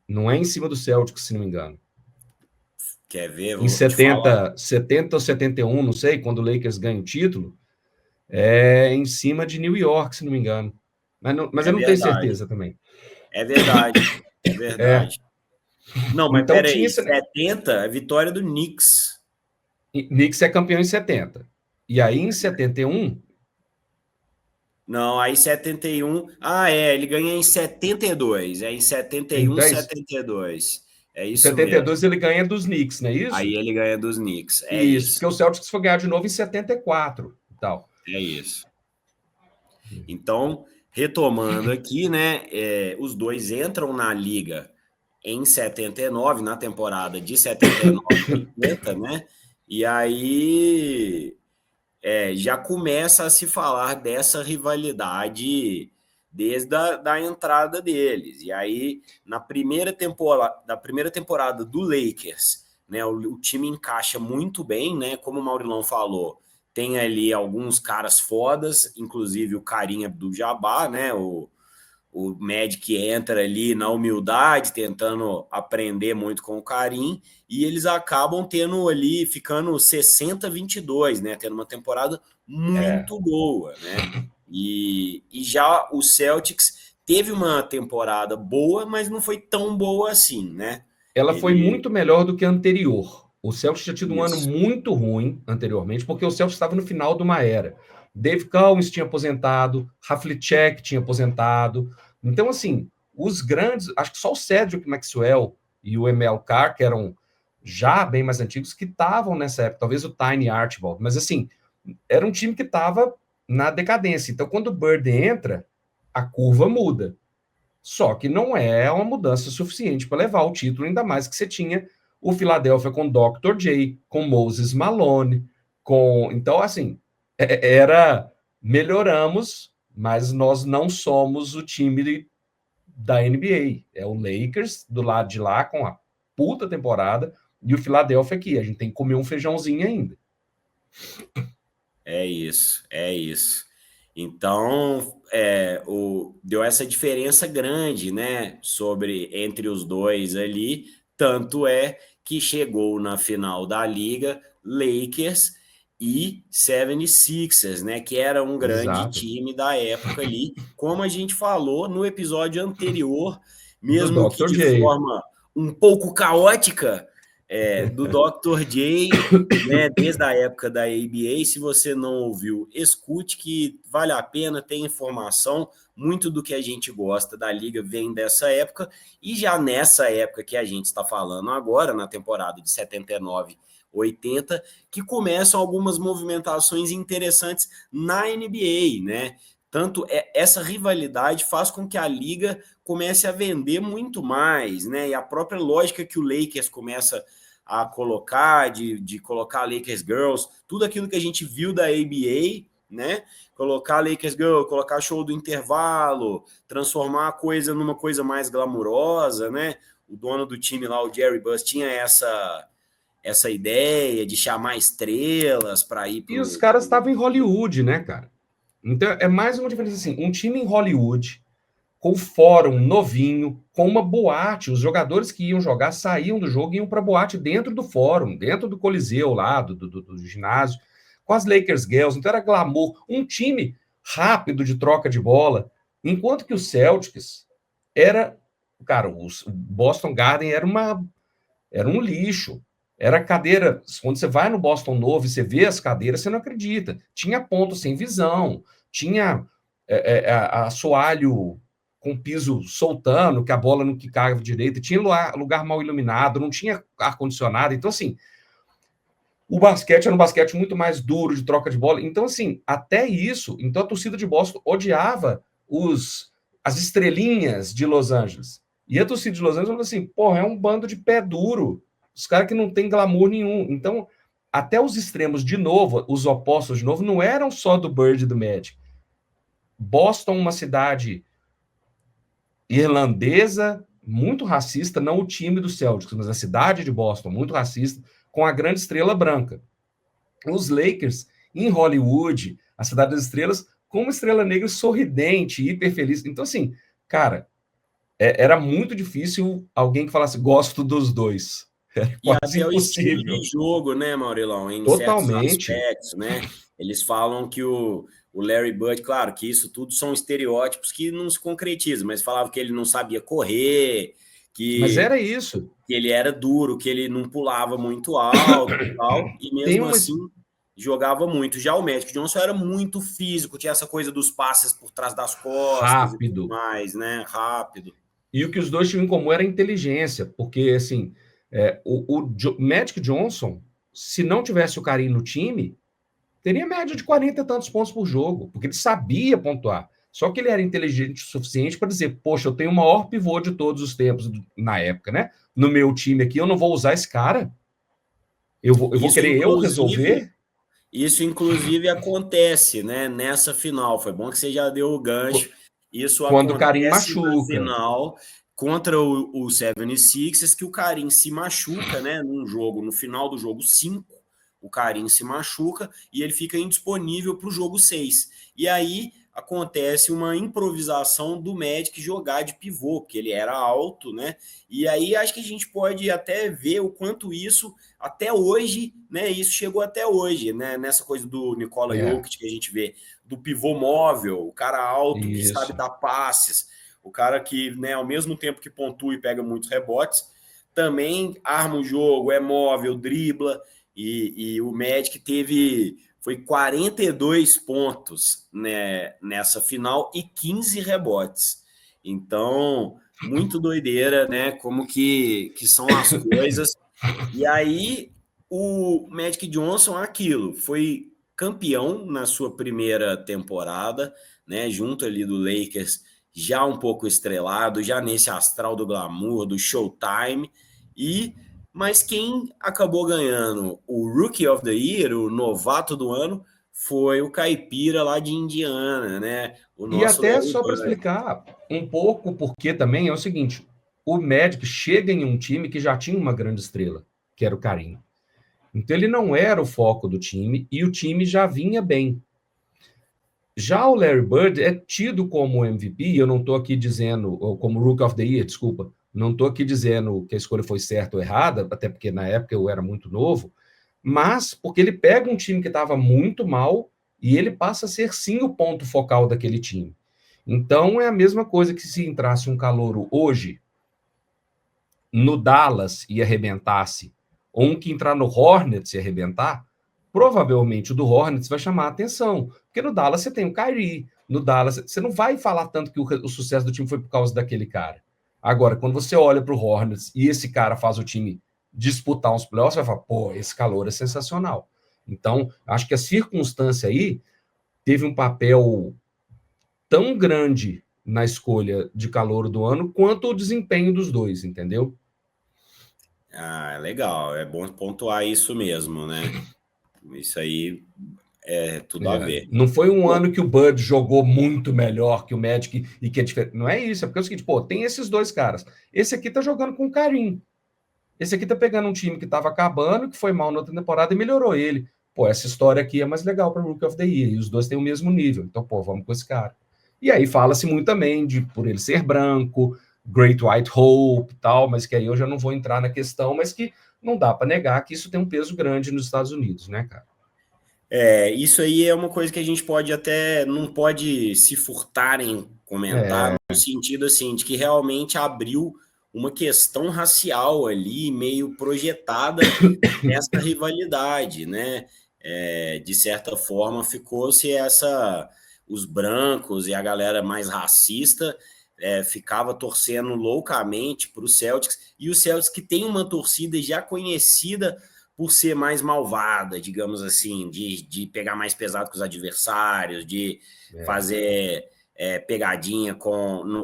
Não é em cima do Celtics, se não me engano. Quer ver? Em Vou te falar. 70 ou 71, não sei, quando o Lakers ganha o título, em cima de New York, se não me engano. Mas É eu não tenho verdade. certeza também. É verdade. É É, verdade. Não, mas então peraí. tinha esse. 70 é vitória do Knicks. Knicks é campeão em 70. E aí, em 71, Não, aí 71. Ah, ele ganha em 72. É em 71, então é isso. 72. É Em isso mesmo. 72 ele ganha dos Knicks, não é Aí isso? ele ganha dos Knicks. É Isso, isso. porque o Celtics foi ganhar de novo em 74 e tal. É isso. Então, retomando aqui, né? Os dois entram na liga em 79, na temporada de 79 e 80, né? E aí já começa a se falar dessa rivalidade desde da entrada deles. E aí, na primeira temporada do Lakers, né, o time encaixa muito bem, né? Como o Maurilão falou, tem ali alguns caras fodas, inclusive o Karim Abdul-Jabbar, né? O Magic entra ali na humildade, tentando aprender muito com o Karim, e eles acabam tendo ali, ficando 60-22, né? Tendo uma temporada É, muito boa, né? E já o Celtics teve uma temporada boa, mas não foi tão boa assim, né? ela foi Ele. muito melhor do que a anterior. O Celtics tinha tido um ano Isso. muito ruim anteriormente, porque o Celtics estava no final de uma era. Dave Cowens tinha aposentado, Havlicek tinha aposentado. Então, assim, os grandes, acho que só o Cedric Maxwell e o Emil Carr, que eram já bem mais antigos, que estavam nessa época, talvez o Tiny Archibald, mas assim, era um time que estava na decadência. Então, quando o Bird entra, a curva muda. Só que não é uma mudança suficiente para levar o título, ainda mais que você tinha o Philadelphia com Dr. J, com Moses Malone, com. Então, assim, era. Melhoramos, mas nós não somos o time da NBA. É o Lakers do lado de lá com a puta temporada e o Philadelphia aqui. A gente tem que comer um feijãozinho ainda. É isso, é isso. Então, deu essa diferença grande, né, sobre entre os dois ali. Tanto é que chegou na final da liga Lakers e 76ers, né, que era um grande Exato. time da época ali, como a gente falou no episódio anterior, Do mesmo que Dr. de J. forma um pouco caótica, do Dr. J, né, desde a época da ABA. Se você não ouviu, escute que vale a pena, tem informação. Muito do que a gente gosta da liga vem dessa época, e já nessa época que a gente está falando agora, na temporada de 79, 80, que começam algumas movimentações interessantes na NBA, né? Tanto essa rivalidade faz com que a liga comece a vender muito mais, né? E a própria lógica que o Lakers começa a colocar, de colocar Lakers Girls, tudo aquilo que a gente viu da ABA, né? Colocar Lakers Girl, colocar show do intervalo, transformar a coisa numa coisa mais glamurosa, né? O dono do time lá, o Jerry Buss, tinha essa ideia de chamar estrelas para ir E os pro. caras estavam em Hollywood, né, cara? Então é mais uma diferença assim: um time em Hollywood com fórum novinho, com uma boate. Os jogadores que iam jogar saíam do jogo e iam para boate dentro do fórum, dentro do Coliseu lá, do ginásio, com as Lakers Girls. Então era glamour. Um time rápido de troca de bola. Enquanto que o Celtics era. Cara, o Boston Garden era um lixo. Era cadeira. Quando você vai no Boston Novo e você vê as cadeiras, você não acredita. Tinha ponto sem visão, tinha assoalho com piso soltando, que a bola não quicava direito, tinha lugar mal iluminado, não tinha ar-condicionado. Então, assim, o basquete era um basquete muito mais duro de troca de bola. Então, assim, até isso. Então, a torcida de Boston odiava as estrelinhas de Los Angeles. E a torcida de Los Angeles falou assim: porra, é um bando de pé duro. Os caras que não tem glamour nenhum. Então, até os extremos, de novo, os opostos, de novo, não eram só do Bird e do Magic. Boston, uma cidade irlandesa, muito racista, não o time do Celtics, mas a cidade de Boston, muito racista, com a grande estrela branca. Os Lakers, em Hollywood, a cidade das estrelas, com uma estrela negra sorridente, hiper feliz. Então, assim, cara, era muito difícil alguém que falasse gosto dos dois. E Quase até o estilo impossível. de jogo, né, Maurilão, em certos Totalmente. aspectos, né? Eles falam que o Larry Bird, claro que isso tudo são estereótipos que não se concretizam, mas falavam que ele não sabia correr, Mas que, era isso. que ele era duro, que ele não pulava muito alto e tal, e Tem mesmo uma. assim jogava muito. Já o Magic Johnson era muito físico, tinha essa coisa dos passes por trás das costas e tudo Rápido. mais, né? Rápido. E o que os dois tinham em comum era a inteligência, porque assim, Magic Johnson, se não tivesse o Kareem no time, teria média de 40 e tantos pontos por jogo, porque ele sabia pontuar. Só que ele era inteligente o suficiente para dizer, poxa, eu tenho o maior pivô de todos os tempos na época, né? No meu time aqui, eu não vou usar esse cara. Eu vou Isso, querer eu inclusive, resolver. Isso, inclusive, acontece, né, nessa final. Foi bom que você já deu o gancho. Isso Quando o Kareem acontece na machuca. final contra o 76ers, que o Kareem se machuca, né, num jogo, no final do jogo 5, o Kareem se machuca e ele fica indisponível para o jogo 6. E aí acontece uma improvisação do Magic jogar de pivô, porque ele era alto, né? E aí acho que a gente pode até ver o quanto isso até hoje, né? Isso chegou até hoje, né? Nessa coisa do Nikola É, Jokic que a gente vê, do pivô móvel, o cara alto que sabe isso. dar passes, o cara que, né, ao mesmo tempo que pontua e pega muitos rebotes, também arma o jogo, é móvel, dribla, e o Magic foi 42 pontos, né, nessa final e 15 rebotes. Então, muito doideira, né? Como que são as coisas. E aí, o Magic Johnson, aquilo, foi campeão na sua primeira temporada, né? Junto ali do Lakers, já um pouco estrelado, já nesse astral do glamour, do Showtime. E mas quem acabou ganhando o Rookie of the Year, o novato do ano, foi o caipira lá de Indiana, né? O E nosso até Larry só para Bird. explicar um pouco porque também é o seguinte, o Magic chega em um time que já tinha uma grande estrela, que era o Kareem. Então ele não era o foco do time e o time já vinha bem. Já o Larry Bird é tido como MVP, eu não estou aqui dizendo, ou como Rook of the Year, desculpa, não estou aqui dizendo que a escolha foi certa ou errada, até porque na época eu era muito novo, mas porque ele pega um time que estava muito mal e ele passa a ser sim o ponto focal daquele time. Então é a mesma coisa que se entrasse um calouro hoje no Dallas e arrebentasse, ou um que entrar no Hornets e arrebentar, provavelmente o do Hornets vai chamar a atenção. Porque no Dallas você tem o Kyrie, no Dallas você não vai falar tanto que o sucesso do time foi por causa daquele cara. Agora, quando você olha para o Hornets e esse cara faz o time disputar uns playoffs, você vai falar, pô, esse calor é sensacional. Então, acho que a circunstância aí teve um papel tão grande na escolha de calor do ano quanto o desempenho dos dois, entendeu? Ah, legal, é bom pontuar isso mesmo, né? Isso aí é tudo a ver. Não foi um Bom, ano que o Bud jogou muito melhor que o Magic e que é diferente. Não é isso, é porque é o seguinte, pô, tem esses dois caras. Esse aqui tá jogando com carinho. Esse aqui tá pegando um time que tava acabando, que foi mal na outra temporada e melhorou ele. Pô, essa história aqui é mais legal para Rookie of the Year. E os dois têm o mesmo nível. Então, pô, vamos com esse cara. E aí fala-se muito também de por ele ser branco, Great White Hope e tal, mas que aí eu já não vou entrar na questão, mas que não dá para negar que isso tem um peso grande nos Estados Unidos, né, cara? isso aí é uma coisa que a gente pode até, não pode se furtar em comentar, É, no sentido assim, de que realmente abriu uma questão racial ali, meio projetada nessa rivalidade, né? De certa forma, ficou-se os brancos e a galera mais racista ficava torcendo loucamente para o Celtics, e o Celtics que tem uma torcida já conhecida por ser mais malvada, digamos assim, de pegar mais pesado com os adversários, de fazer pegadinha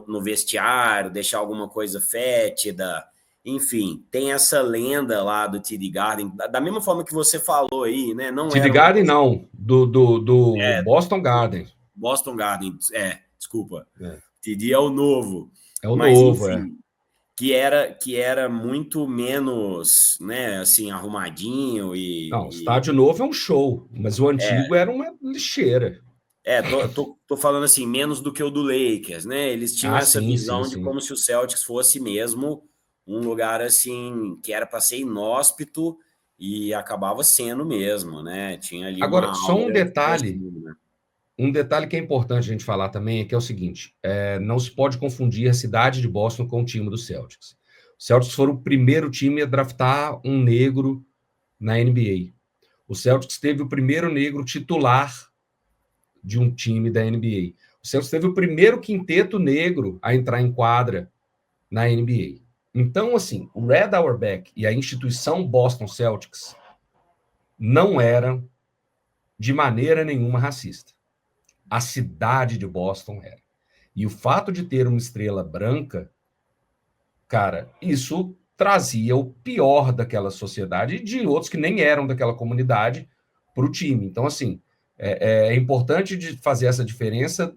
no vestiário, deixar alguma coisa fétida. Enfim, tem essa lenda lá do TD Garden, da mesma forma que você falou aí, né? Não TD era uma Garden torcida, não, do é, Boston Garden. Boston Garden, desculpa. É, TD é o novo. é o Mas, novo, é. enfim, que era muito menos, né, assim, arrumadinho Não, o e estádio novo é um show, mas o antigo era uma lixeira. tô falando assim, menos do que o do Lakers, né? Eles tinham Ah, essa sim, sim, visão de sim. como se o Celtics fosse mesmo um lugar assim que era para ser inóspito e acabava sendo mesmo, né? Tinha ali uma Agora, só aura diferenciada. um detalhe que é importante a gente falar também é que é o seguinte: não se pode confundir a cidade de Boston com o time do Celtics. Os Celtics foram o primeiro time a draftar um negro na NBA. O Celtics teve o primeiro negro titular de um time da NBA. O Celtics teve o primeiro quinteto negro a entrar em quadra na NBA. Então, assim, o Red Auerbach e a instituição Boston Celtics não eram de maneira nenhuma racista. A cidade de Boston era. E o fato de ter uma estrela branca, cara, isso trazia o pior daquela sociedade e de outros que nem eram daquela comunidade para o time. Então, assim, é importante de fazer essa diferença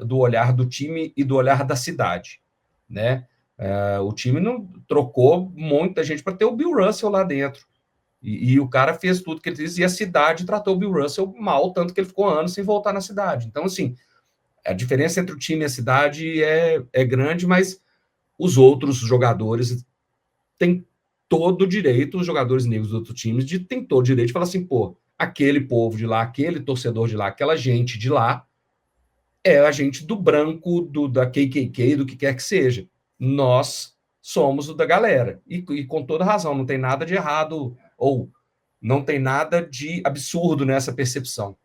do olhar do time e do olhar da cidade, né? O time não trocou muita gente para ter o Bill Russell lá dentro. E o cara fez tudo que ele fez e a cidade tratou o Bill Russell mal, tanto que ele ficou anos sem voltar na cidade. Então, assim, a diferença entre o time e a cidade é grande, mas os outros jogadores têm todo o direito, os jogadores negros dos outros times, de tem todo o direito de falar assim, pô, aquele povo de lá, aquele torcedor de lá, aquela gente de lá, é a gente do branco, da KKK, do que quer que seja. Nós somos o da galera. E com toda razão, não tem nada de errado, ou não tem nada de absurdo nessa percepção.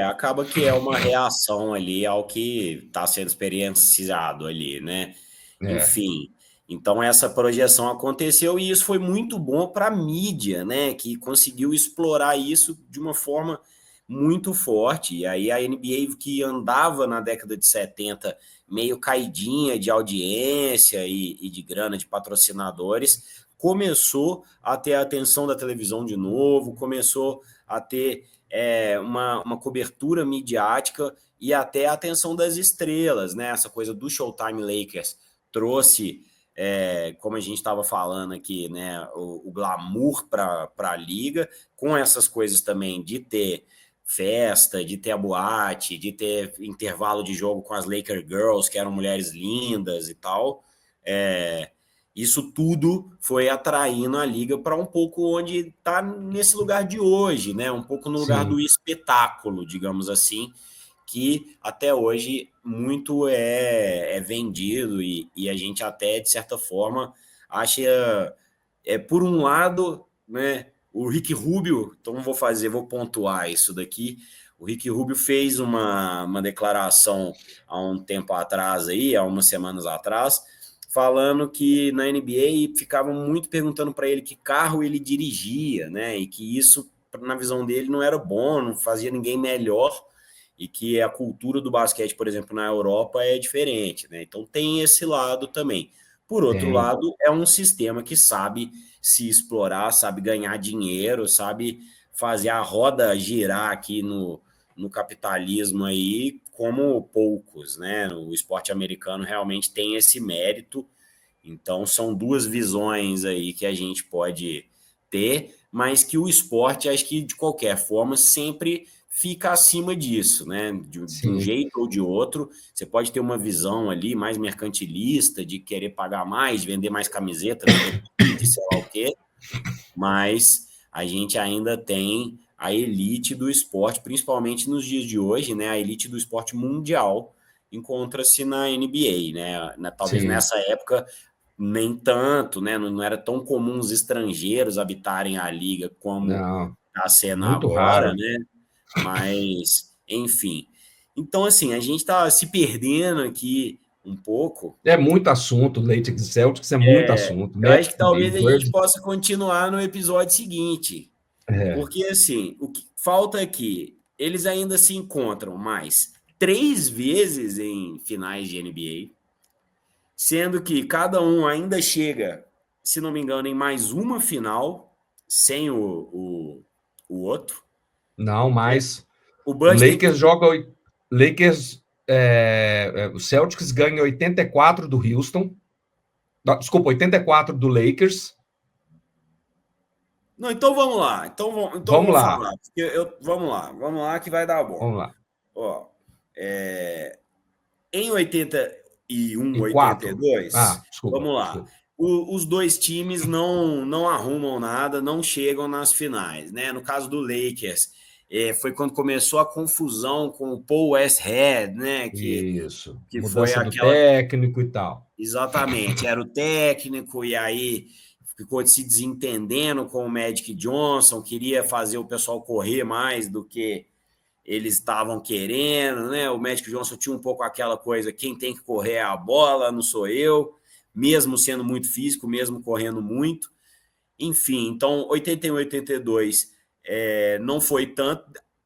Acaba que é uma reação ali ao que está sendo experienciado ali, né? É, Enfim, então essa projeção aconteceu e isso foi muito bom para a mídia, né? Que conseguiu explorar isso de uma forma muito forte. E aí a NBA, que andava na década de 70 meio caidinha de audiência e de grana de patrocinadores, começou a ter a atenção da televisão de novo, começou a ter uma cobertura midiática e até a atenção das estrelas, né? Essa coisa do Showtime Lakers trouxe, como a gente estava falando aqui, né, o glamour para a liga, com essas coisas também de ter festa, de ter a boate, de ter intervalo de jogo com as Laker Girls, que eram mulheres lindas e tal. Isso tudo foi atraindo a liga para um pouco onde está nesse lugar de hoje, né? Um pouco no lugar do sim. espetáculo, digamos assim, que até hoje muito é vendido e a gente até, de certa forma, acha, por um lado, né, o Rick Rubio, então vou pontuar isso daqui, o Rick Rubio fez uma declaração há um tempo atrás, aí, há umas semanas atrás, falando que na NBA ficavam muito perguntando para ele que carro ele dirigia, né, e que isso, na visão dele, não era bom, não fazia ninguém melhor, e que a cultura do basquete, por exemplo, na Europa é diferente, né? Então tem esse lado também. Por outro Tem. lado, é um sistema que sabe se explorar, sabe ganhar dinheiro, sabe fazer a roda girar aqui no capitalismo aí como poucos, né? O esporte americano realmente tem esse mérito. Então são duas visões aí que a gente pode ter, mas que o esporte, acho que de qualquer forma, sempre fica acima disso, né? De um Sim. jeito ou de outro, você pode ter uma visão ali mais mercantilista, de querer pagar mais, vender mais camiseta, vender de sei lá o quê, mas a gente ainda tem a elite do esporte, principalmente nos dias de hoje, né? A elite do esporte mundial encontra-se na NBA, né? Talvez Sim. nessa época nem tanto, né? Não era tão comum os estrangeiros habitarem a liga como Não, está sendo muito agora, raro. né? Mas, enfim. Então, assim, a gente está se perdendo aqui um pouco. É muito assunto, Lakers e Celtics é muito assunto. Eu acho Magic que e talvez a gente Bird, possa continuar no episódio seguinte, é. porque, assim, o que falta aqui, eles ainda se encontram mais 3 vezes em finais de NBA, sendo que cada um ainda chega, se não me engano, em mais uma final, sem o outro. Não, mas O o Bud tem. Lakers joga. Lakers. O Celtics ganha 84 do Houston. Desculpa, 84 do Lakers. Não, então vamos lá. Então Vamos vamos lá. falar. Vamos lá que vai dar bom. Vamos lá. Ó, é, em 80. e um E 4. 82? Desculpa, Vamos lá. desculpa. Os dois times não arrumam nada, não chegam nas finais, né? No caso do Lakers, foi quando começou a confusão com o Paul Westhead, né? Isso. Que foi Mudança do aquela. técnico e tal. Exatamente, era o técnico, e aí ficou se desentendendo com o Magic Johnson, queria fazer o pessoal correr mais do que eles estavam querendo, né? O Magic Johnson tinha um pouco aquela coisa: quem tem que correr é a bola, não sou eu, mesmo sendo muito físico, mesmo correndo muito. Enfim, então 81, 82 não foi tanto,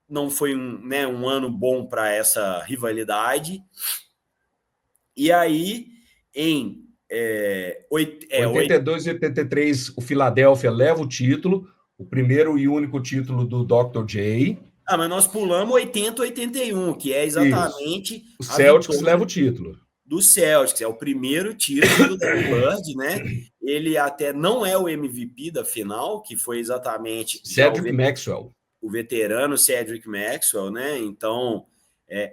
não foi um ano bom para essa rivalidade. E aí, em 82 e 83, o Philadelphia leva o título, o primeiro e único título do Dr. J. Mas nós pulamos 80, 81, que é Isso. exatamente O a Celtics leva vitória o título. do Celtics, é o primeiro título do Larry Bird, né? Ele até não é o MVP da final, que foi exatamente já Cedric Maxwell. o veterano Cedric Maxwell, né? Então,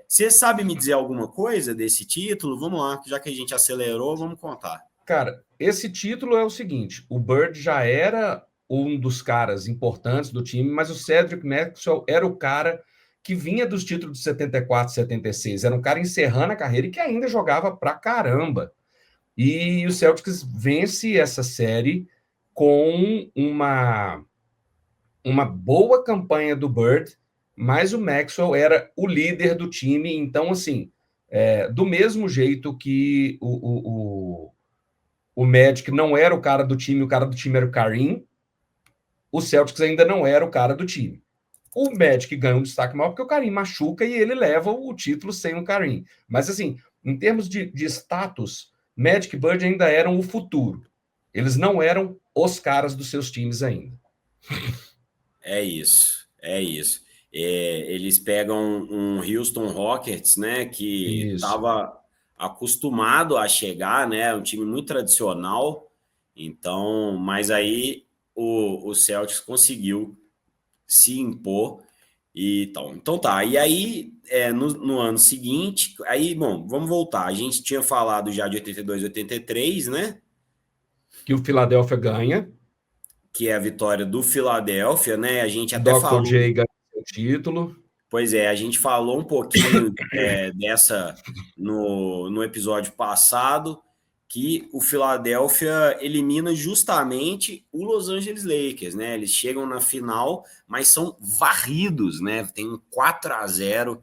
você sabe me dizer alguma coisa desse título? Vamos lá, já que a gente acelerou, vamos contar. Cara, esse título é o seguinte: o Bird já era um dos caras importantes do time, mas o Cedric Maxwell era o cara que vinha dos títulos de 74, 76. Era um cara encerrando a carreira e que ainda jogava pra caramba. E o Celtics vence essa série com uma boa campanha do Bird, mas o Maxwell era o líder do time. Então, assim, do mesmo jeito que o Magic não era o cara do time era o Kareem, o Celtics ainda não era o cara do time. O Magic ganha um destaque maior porque o Kareem machuca e ele leva o título sem o Kareem. Mas, assim, em termos de status, Magic e Bird ainda eram o futuro. Eles não eram os caras dos seus times ainda. É isso, é isso. Eles pegam um Houston Rockets, né, que Isso. estava acostumado a chegar, né, um time muito tradicional. Então, mas aí o Celtics conseguiu se impor e tal. Então tá. E aí no ano seguinte, aí bom, vamos voltar. A gente tinha falado já de 82, 83, né? Que o Philadelphia ganha. Que é a vitória do Philadelphia, né? A gente O até Dr. falou. J ganha o título. Pois é, a gente falou um pouquinho dessa no episódio passado, que o Philadelphia elimina justamente o Los Angeles Lakers, né? Eles chegam na final, mas são varridos, né? Tem um 4-0,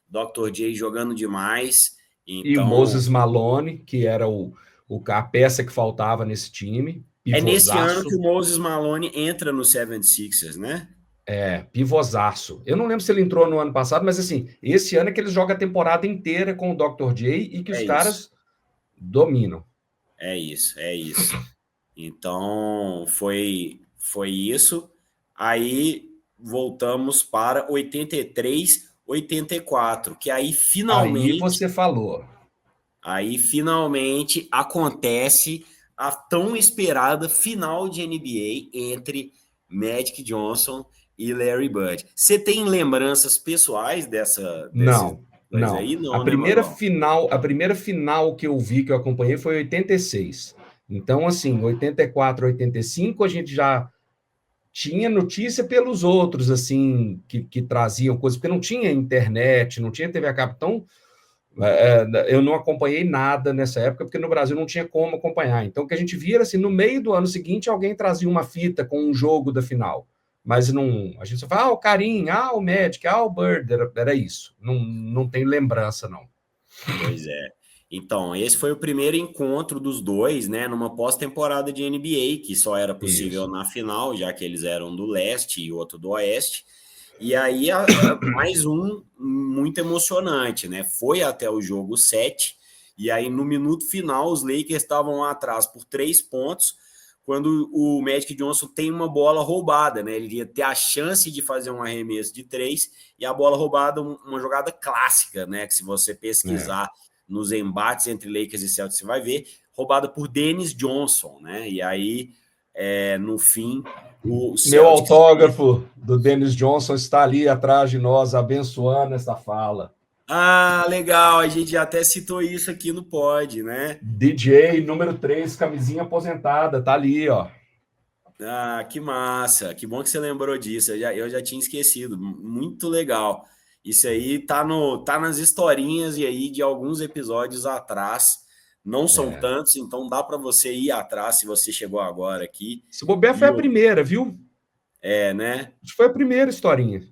Dr. J jogando demais. E Então, Moses Malone, que era a peça que faltava nesse time. é nesse ano que Pivôzaço. o Moses Malone entra no 76ers, né? Pivôzaço. Eu não lembro se ele entrou no ano passado, mas assim, esse ano é que eles jogam a temporada inteira com o Dr. J e que os É isso. caras dominam. É isso, é isso. Então, foi isso. Aí voltamos para 83, 84, que Aí você falou. aí finalmente acontece a tão esperada final de NBA entre Magic Johnson e Larry Bird. Você tem lembranças pessoais desses Não, dois não. aí? A Não, né, primeira Magal? final, a primeira final que eu vi, que eu acompanhei, foi em 86. Então, assim, 84, 85, a gente já tinha notícia pelos outros, assim, que traziam coisas, porque não tinha internet, não tinha TV a cabo. Então, eu não acompanhei nada nessa época, porque no Brasil não tinha como acompanhar. Então, o que a gente via era assim, no meio do ano seguinte, alguém trazia uma fita com um jogo da final. Mas não, a gente só fala, o Karim, o Magic, o Bird, era isso. Não tem lembrança, não. Pois é. Então, esse foi o primeiro encontro dos dois, né, numa pós-temporada de NBA, que só era possível Isso. na final, já que eles eram do leste e outro do oeste. E aí, mais um muito emocionante, né? Foi até o jogo 7, e aí no minuto final, os Lakers estavam lá atrás por 3 pontos, quando o Magic Johnson tem uma bola roubada, né? Ele ia ter a chance de fazer um arremesso de 3, e a bola roubada, uma jogada clássica, né? Que se você pesquisar nos embates entre Lakers e Celtics, você vai ver, roubada por Dennis Johnson, né? E aí, no fim, o Meu Celtics... autógrafo do Dennis Johnson está ali atrás de nós, abençoando essa fala. Ah, legal, a gente já até citou isso aqui no pod, né? DJ número 3, camisinha aposentada, tá ali, ó. Ah, que massa, que bom que você lembrou disso, eu já tinha esquecido, muito legal. Isso aí tá, tá nas historinhas e aí de alguns episódios atrás, não são É. tantos, então dá para você ir atrás se você chegou agora aqui. Se bobear foi E a primeira, viu? né? Acho que foi a primeira historinha.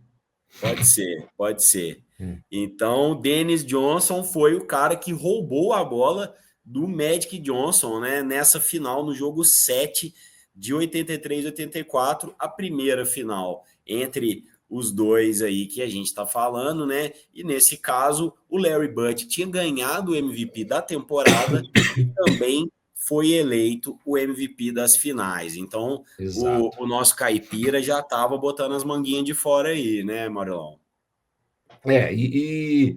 Pode ser, pode ser. Hum. Então, Dennis Johnson foi o cara que roubou a bola do Magic Johnson, né? Nessa final, no jogo 7 de 83 e 84, a primeira final entre os dois aí que a gente está falando, né? E nesse caso, o Larry Bird tinha ganhado o MVP da temporada e também foi eleito o MVP das finais. Então, Exato. o nosso caipira já estava botando as manguinhas de fora aí, né, Marilão? É, e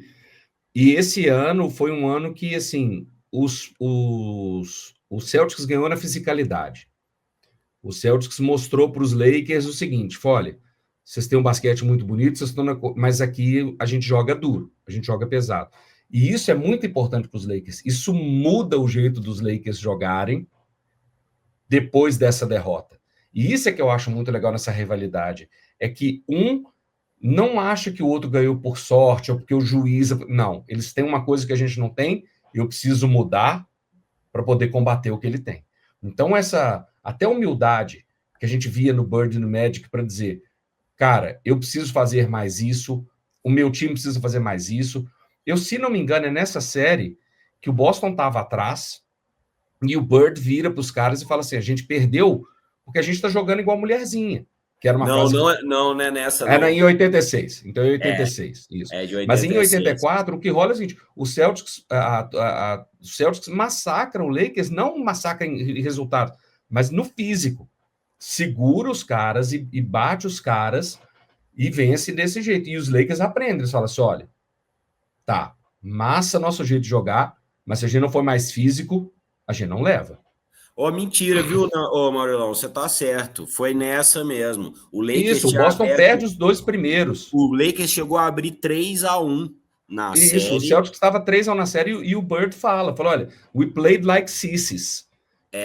esse ano foi um ano que, assim, o Celtics ganhou na fisicalidade. O Celtics mostrou para os Lakers o seguinte: olha, vocês têm um basquete muito bonito, vocês estão mas aqui a gente joga duro, a gente joga pesado. E isso é muito importante para os Lakers. Isso muda o jeito dos Lakers jogarem depois dessa derrota. E isso é que eu acho muito legal nessa rivalidade. É que um não acha que o outro ganhou por sorte ou porque o juiz. Não, eles têm uma coisa que a gente não tem, eu preciso mudar para poder combater o que ele tem. Então, essa até humildade que a gente via no Bird e no Magic para dizer, cara, eu preciso fazer mais isso, o meu time precisa fazer mais isso. Eu, se não me engano, é nessa série que o Boston estava atrás e o Bird vira para os caras e fala assim: a gente perdeu porque a gente está jogando igual mulherzinha, que era uma Não, frase que não é nessa, era não. em 86, então em É, 86, isso. é de Mas em 86. 84, o que rola é o seguinte: os Celtics massacram o Lakers, não massacram em resultado, mas no físico. Segura os caras e bate os caras e vence desse jeito. E os Lakers aprendem, eles falam assim: olha, tá, massa nosso jeito de jogar, mas se a gente não for mais físico, a gente não leva. Ô, mentira, viu, ô, Maurilão? Você tá certo. Foi nessa mesmo. Isso, o Boston perde os dois primeiros. O Lakers chegou a abrir 3-1 na Isso, o série. Celtics estava 3-1 na série e o Bird falou, olha, we played like sissies. E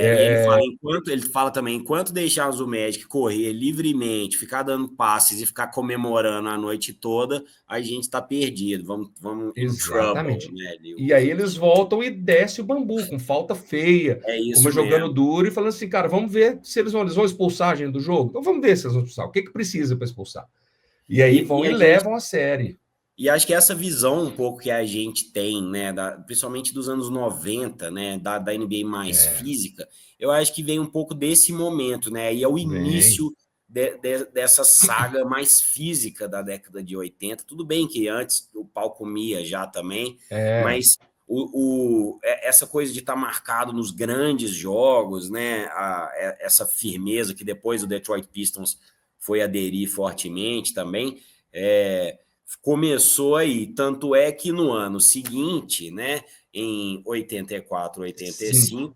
ele fala também, enquanto deixarmos o Magic correr livremente, ficar dando passes e ficar comemorando a noite toda, a gente tá perdido. Vamos in trouble, Exatamente. né? Ele E usa aí esse eles tipo. voltam e desce o bambu, com falta feia, É como isso jogando mesmo. duro e falando assim, cara, vamos ver se eles vão expulsar a gente do jogo. Então vamos ver se eles vão expulsar. O que precisa para expulsar? E aí E, vão e e a gente levam a série. E acho que essa visão um pouco que a gente tem, né, principalmente dos anos 90, né, da NBA mais É, física, eu acho que vem um pouco desse momento, né, e é o vem. início dessa saga mais física da década de 80. Tudo bem que antes o pau comia já também, É, mas essa coisa de estar marcado nos grandes jogos, né, essa firmeza que depois o Detroit Pistons foi aderir fortemente também, começou aí. Tanto é que no ano seguinte, né, em 84, sim. 85,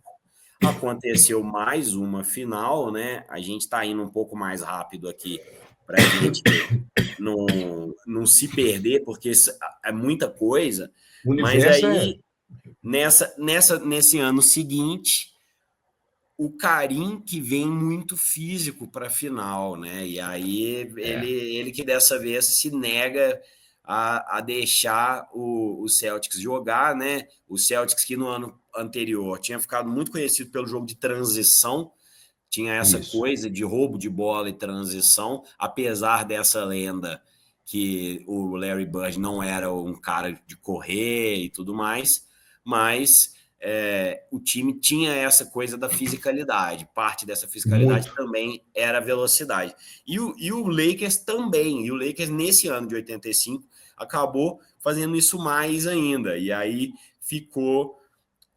aconteceu mais uma final, né? A gente está indo um pouco mais rápido aqui para a gente não se perder, porque é muita coisa. O Mas universo é. aí, nesse ano seguinte, o Karim que vem muito físico para a final, né? E aí É, ele que dessa vez se nega a deixar o Celtics jogar, né? O Celtics que no ano anterior tinha ficado muito conhecido pelo jogo de transição, tinha essa isso. coisa de roubo de bola e transição, apesar dessa lenda que o Larry Bird não era um cara de correr e tudo mais, mas o time tinha essa coisa da fisicalidade. Parte dessa fisicalidade Muito. também era a velocidade. E o Lakers também. E o Lakers, nesse ano de 85, acabou fazendo isso mais ainda. E aí ficou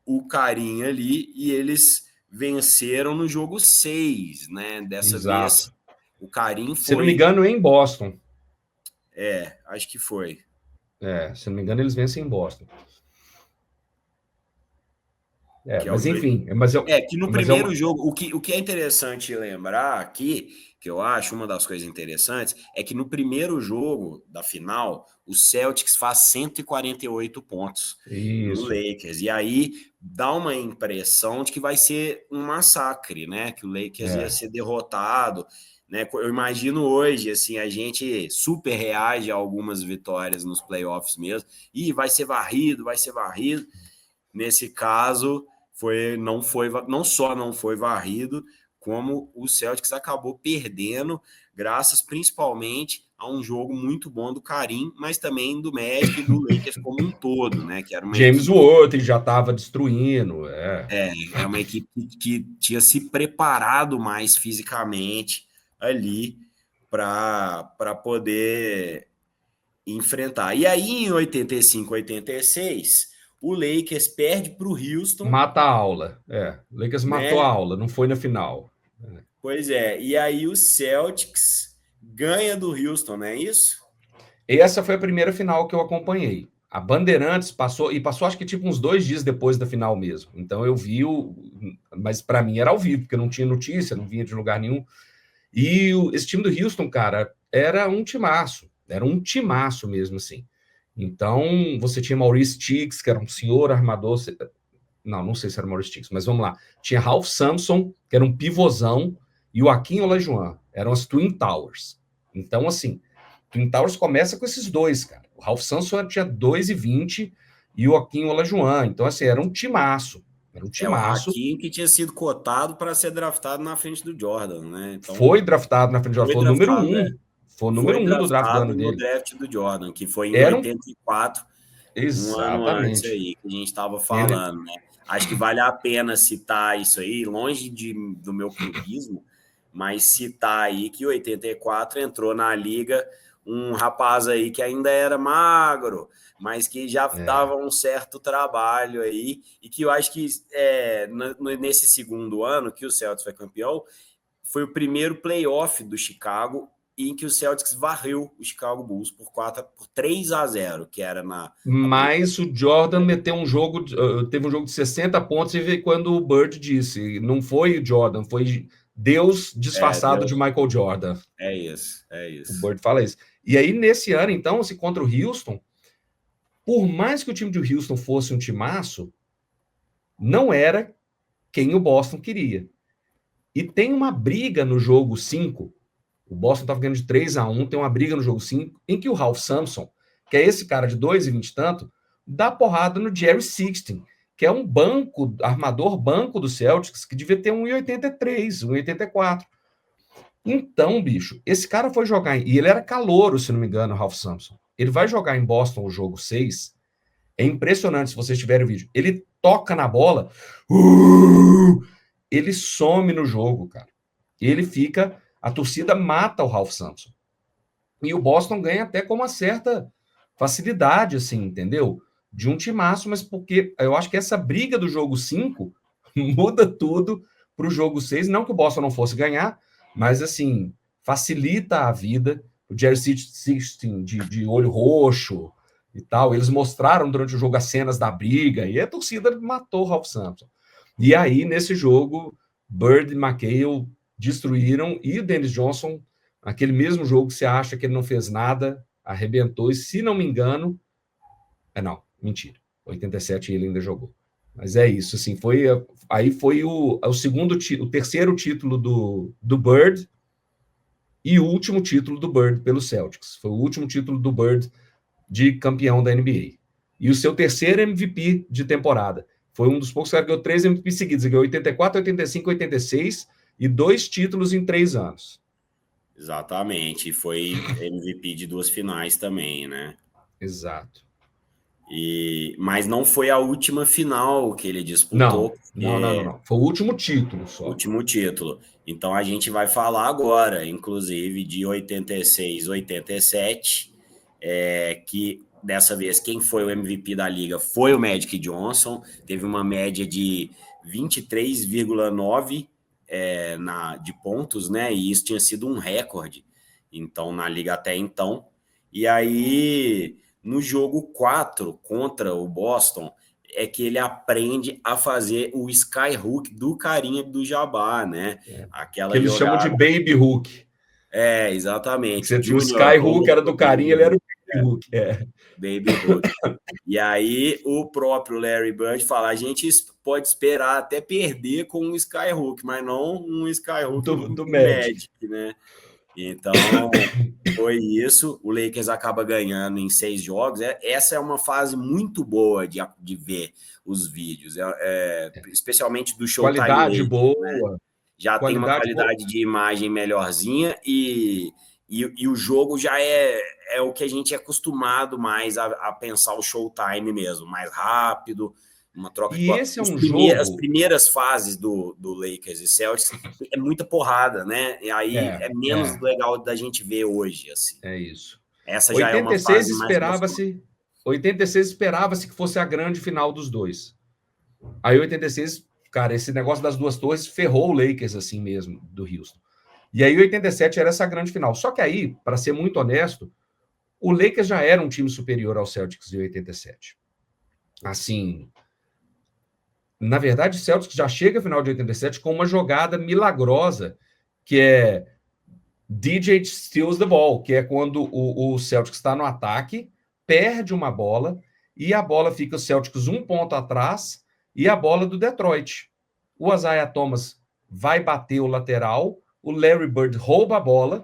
o carinho ali e eles venceram no jogo 6, né? Dessa Exato. vez o Karim Se não me foi. engano, em Boston. Acho que foi. Se não me engano, eles vencem em Boston. Que é o Mas enfim, mas eu, que no mas é primeiro uma. jogo, o que é interessante lembrar aqui, que eu acho uma das coisas interessantes, é que no primeiro jogo da final, o Celtics faz 148 pontos no Isso, Lakers. E aí dá uma impressão de que vai ser um massacre, né? Que o Lakers ia é. ser derrotado. Né? Eu imagino hoje, assim, a gente super reage a algumas vitórias nos playoffs mesmo. E vai ser varrido, vai ser varrido. Nesse caso, não só não foi varrido, como o Celtics acabou perdendo, graças principalmente a um jogo muito bom do Karim, mas também do Magic e do Lakers como um todo, né? Que era uma James equipe Worthy já estava destruindo, era uma equipe que tinha se preparado mais fisicamente ali para poder enfrentar. E aí, em 85, 86, o Lakers perde para o Houston, mata a aula. O Lakers matou a né? aula, não foi na final. Pois é. E aí o Celtics ganha do Houston, não é isso? Essa foi a primeira final que eu acompanhei. A Bandeirantes passou, e passou acho que tipo uns 2 dias depois da final mesmo. Então eu vi mas para mim era ao vivo, porque não tinha notícia, não vinha de lugar nenhum. E esse time do Houston, cara, era um timaço mesmo, assim. Então, você tinha Maurice Cheeks, que era um senhor armador, não sei se era Maurice Cheeks, mas vamos lá. Tinha Ralph Sampson, que era um pivôzão, e o Akin Olajuwon, eram as Twin Towers. Então, assim, Twin Towers começa com esses dois, cara. O Ralph Sampson tinha 2,20 e o Akin Olajuwon. Então, assim, era um timaço. Era um O timaço. Hakim que tinha sido cotado para ser draftado na frente do Jordan, né? Então, Foi draftado na frente de Jordan, foi foi o número draftado, um. Foi o número foi um do draft do draftado ano no dele. draft do Jordan, que foi em Era um. 84, um ano antes Exatamente. aí que a gente estava Ele. falando, né? Acho que vale a pena citar isso aí, longe do meu clubismo, mas citar aí que em 84 entrou na liga um rapaz aí que ainda era magro, mas que já É. dava um certo trabalho aí, e que eu acho que nesse segundo ano que o Celtics foi campeão, foi o primeiro playoff do Chicago em que o Celtics varreu o Chicago Bulls por 3-0, que era na primeira. Mas o Jordan meteu um jogo, teve um jogo de 60 pontos, e veio quando o Bird disse: não foi o Jordan, foi Deus disfarçado de Deus, Michael Jordan. é isso, é O isso. Bird fala isso. E aí, nesse ano, então, se contra o Houston, por mais que o time de Houston fosse um timaço, não era quem o Boston queria. E tem uma briga no jogo 5. O Boston estava ganhando de 3-1. Tem uma briga no jogo 5 em que o Ralph Sampson, que é esse cara de 2,20 e tanto, dá porrada no Jerry Sixten, que é um armador banco do Celtics, que devia ter 1,83, 1,84. Então, bicho, esse cara foi jogar, e ele era calouro, se não me engano, o Ralph Sampson. Ele vai jogar em Boston o jogo 6. É impressionante se vocês tiverem o vídeo. Ele toca na bola, ele some no jogo, cara. Ele fica, a torcida mata o Ralph Sampson. E o Boston ganha até com uma certa facilidade, assim, entendeu? De um timaço, mas porque eu acho que essa briga do jogo 5 muda tudo para o jogo 6. Não que o Boston não fosse ganhar, mas, assim, facilita a vida. O Jerry Sixten de olho roxo e tal. Eles mostraram durante o jogo as cenas da briga e a torcida matou o Ralph Sampson. E aí, nesse jogo, Bird e McHale destruíram e o Dennis Johnson, aquele mesmo jogo que você acha que ele não fez nada, arrebentou. E se não me engano, não, mentira. 87 ele ainda jogou. Mas é isso, assim, aí foi o segundo, o terceiro título do Bird e o último título do Bird pelo Celtics. Foi o último título do Bird de campeão da NBA. E o seu terceiro MVP de temporada. Foi um dos poucos que ganhou 3 MVP seguidos. Ele ganhou 84, 85, 86 e 2 títulos em 3 anos. Exatamente. Foi MVP de 2 finais também, né? Exato. Mas não foi a última final que ele Não, disputou, não, não, não, não. Foi o último título só. último título. Então a gente vai falar agora, inclusive, de 86, 87, que dessa vez quem foi o MVP da liga foi o Magic Johnson, teve uma média de 23,9 de pontos, né? E isso tinha sido um recorde, então, na liga até então. E aí, no jogo 4 contra o Boston, é que ele aprende a fazer o skyhook do carinha do Jabá, né? Que Aquela eles chamam de jogada. baby hook. Exatamente. Você tinha o Junior skyhook, era Hook, do carinha, ele era o baby hook. Baby Hook. E aí o próprio Larry Bird fala, a gente pode esperar até perder com um Skyhook, mas não um Skyhook Do do Magic. Magic, né? Então, foi isso. O Lakers acaba ganhando em 6 jogos. Essa é uma fase muito boa de ver os vídeos, especialmente do Showtime Qualidade Lakers, né? boa. Já tem uma Qualidade boa. qualidade de imagem melhorzinha e o jogo já é o que a gente é acostumado mais a pensar o Showtime mesmo, mais rápido, uma troca de E bola. esse é um As jogo. primeiras fases do Lakers e Celtics é muita porrada, né? E aí é menos legal da gente ver hoje, assim. É isso. Essa já é uma 86 fase mais gostosa. esperava-se. 86 esperava-se que fosse a grande final dos dois. Aí 86, cara, esse negócio das duas torres ferrou o Lakers assim mesmo, do Houston. E aí 87 era essa grande final. Só que aí, para ser muito honesto, o Lakers já era um time superior ao Celtics de 87. Assim, na verdade, o Celtics já chega à final de 87 com uma jogada milagrosa, que é DJ steals the ball, que é quando o Celtics está no ataque, perde uma bola, e a bola fica o Celtics um ponto atrás, e a bola do Detroit. O Isaiah Thomas vai bater o lateral, o Larry Bird rouba a bola,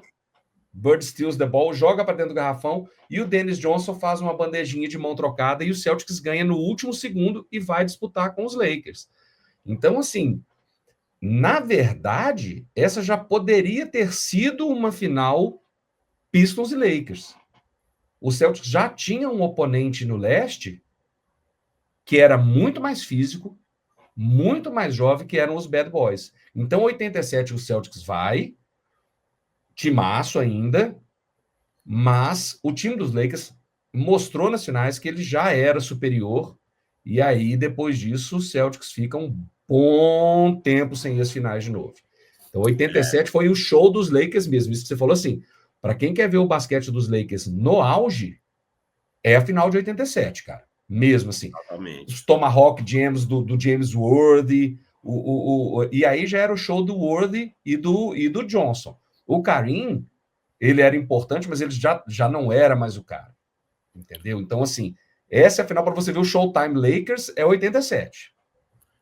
Bird steals the ball, joga para dentro do garrafão, e o Dennis Johnson faz uma bandejinha de mão trocada, e o Celtics ganha no último segundo e vai disputar com os Lakers. Então, assim, na verdade, essa já poderia ter sido uma final Pistons e Lakers. O Celtics já tinha um oponente no leste que era muito mais físico, muito mais jovem, que eram os Bad Boys. Então, 87, o Celtics vai, timaço ainda, mas o time dos Lakers mostrou nas finais que ele já era superior, e aí, depois disso, o Celtics fica um bom tempo sem as finais de novo. Então, 87 foi o show dos Lakers mesmo. Isso que você falou assim, para quem quer ver o basquete dos Lakers no auge, é a final de 87, cara. Mesmo assim. Exatamente. Os Tomahawk Jams do James Worthy, e aí já era o show do Worthy e do Johnson. O Kareem, ele era importante, mas ele já não era mais o cara. Entendeu? Então, assim, essa é a final para você ver o Showtime Lakers, é 87.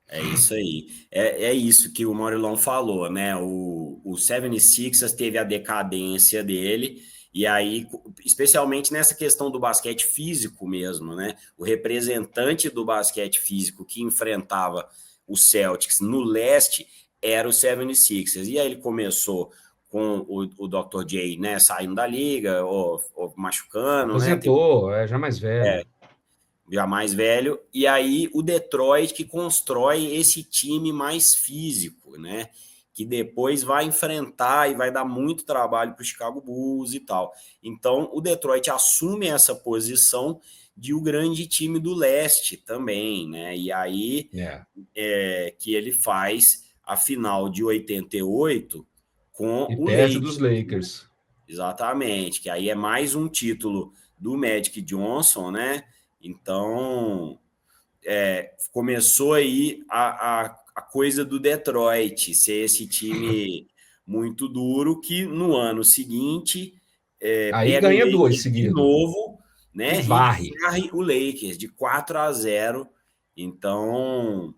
É isso aí. É isso que o Morilão falou, né? O 76ers teve a decadência dele, e aí, especialmente nessa questão do basquete físico mesmo, né? O representante do basquete físico que enfrentava o Celtics no leste era o 76ers. E aí ele começou com o Dr. J, né, saindo da liga, ou machucando, né? Aposentou, já mais velho. Já mais velho, e aí o Detroit que constrói esse time mais físico, né? Que depois vai enfrentar e vai dar muito trabalho para o Chicago Bulls e tal. Então, o Detroit assume essa posição de o grande time do leste também, né? E aí que ele faz a final de 88 com e o perde Lakers. dos Lakers. Exatamente, que aí é mais um título do Magic Johnson, né? Então, começou aí a coisa do Detroit ser esse time muito duro que no ano seguinte aí pega o ganha 2 Lakers de seguidos. novo, E né? varre. Varre o Lakers de 4-0. Então,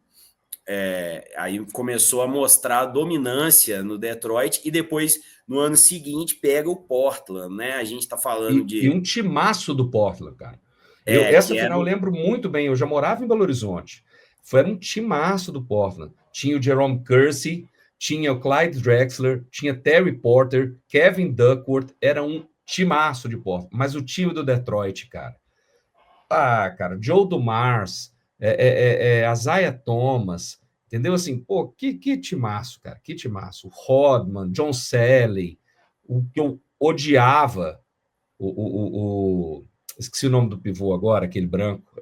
aí começou a mostrar a dominância no Detroit e depois, no ano seguinte, pega o Portland, né? A gente está falando E um timaço do Portland, cara. Essa final eu lembro muito bem, eu já morava em Belo Horizonte. Foi um timaço do Portland. Tinha o Jerome Kersey, tinha o Clyde Drexler, tinha Terry Porter, Kevin Duckworth, era um timaço de Portland. Mas o time do Detroit, cara. Cara, Joe Dumars, Isaiah Thomas, entendeu? Assim, pô, que timaço, cara, que timaço. Rodman, John Salley, o que eu odiava, esqueci o nome do pivô agora, aquele branco,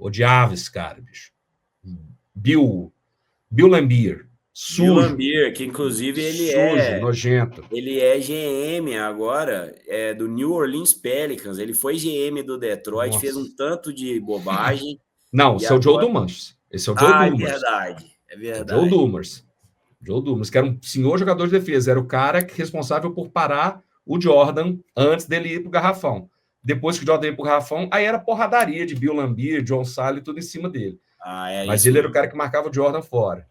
odiava esse cara, bicho. Bill Laimbeer, sujo. Bill Laimbeer, que inclusive sujo, nojento. Ele é GM agora, do New Orleans Pelicans. Ele foi GM do Detroit, fez um tanto de bobagem. Não, E esse é o Joe agora... Dumars. Esse é o Joe Ah, é Dumars. verdade, é É o Joe verdade. Dumars. Joe Dumars, que era um senhor jogador de defesa. Era o cara responsável por parar o Jordan antes dele ir pro garrafão. Depois que o Jordan ia pro garrafão, aí era porradaria de Bill Laimbeer, John Salley, tudo em cima dele. Ah, é Mas isso ele era o mesmo. cara que marcava o Jordan fora.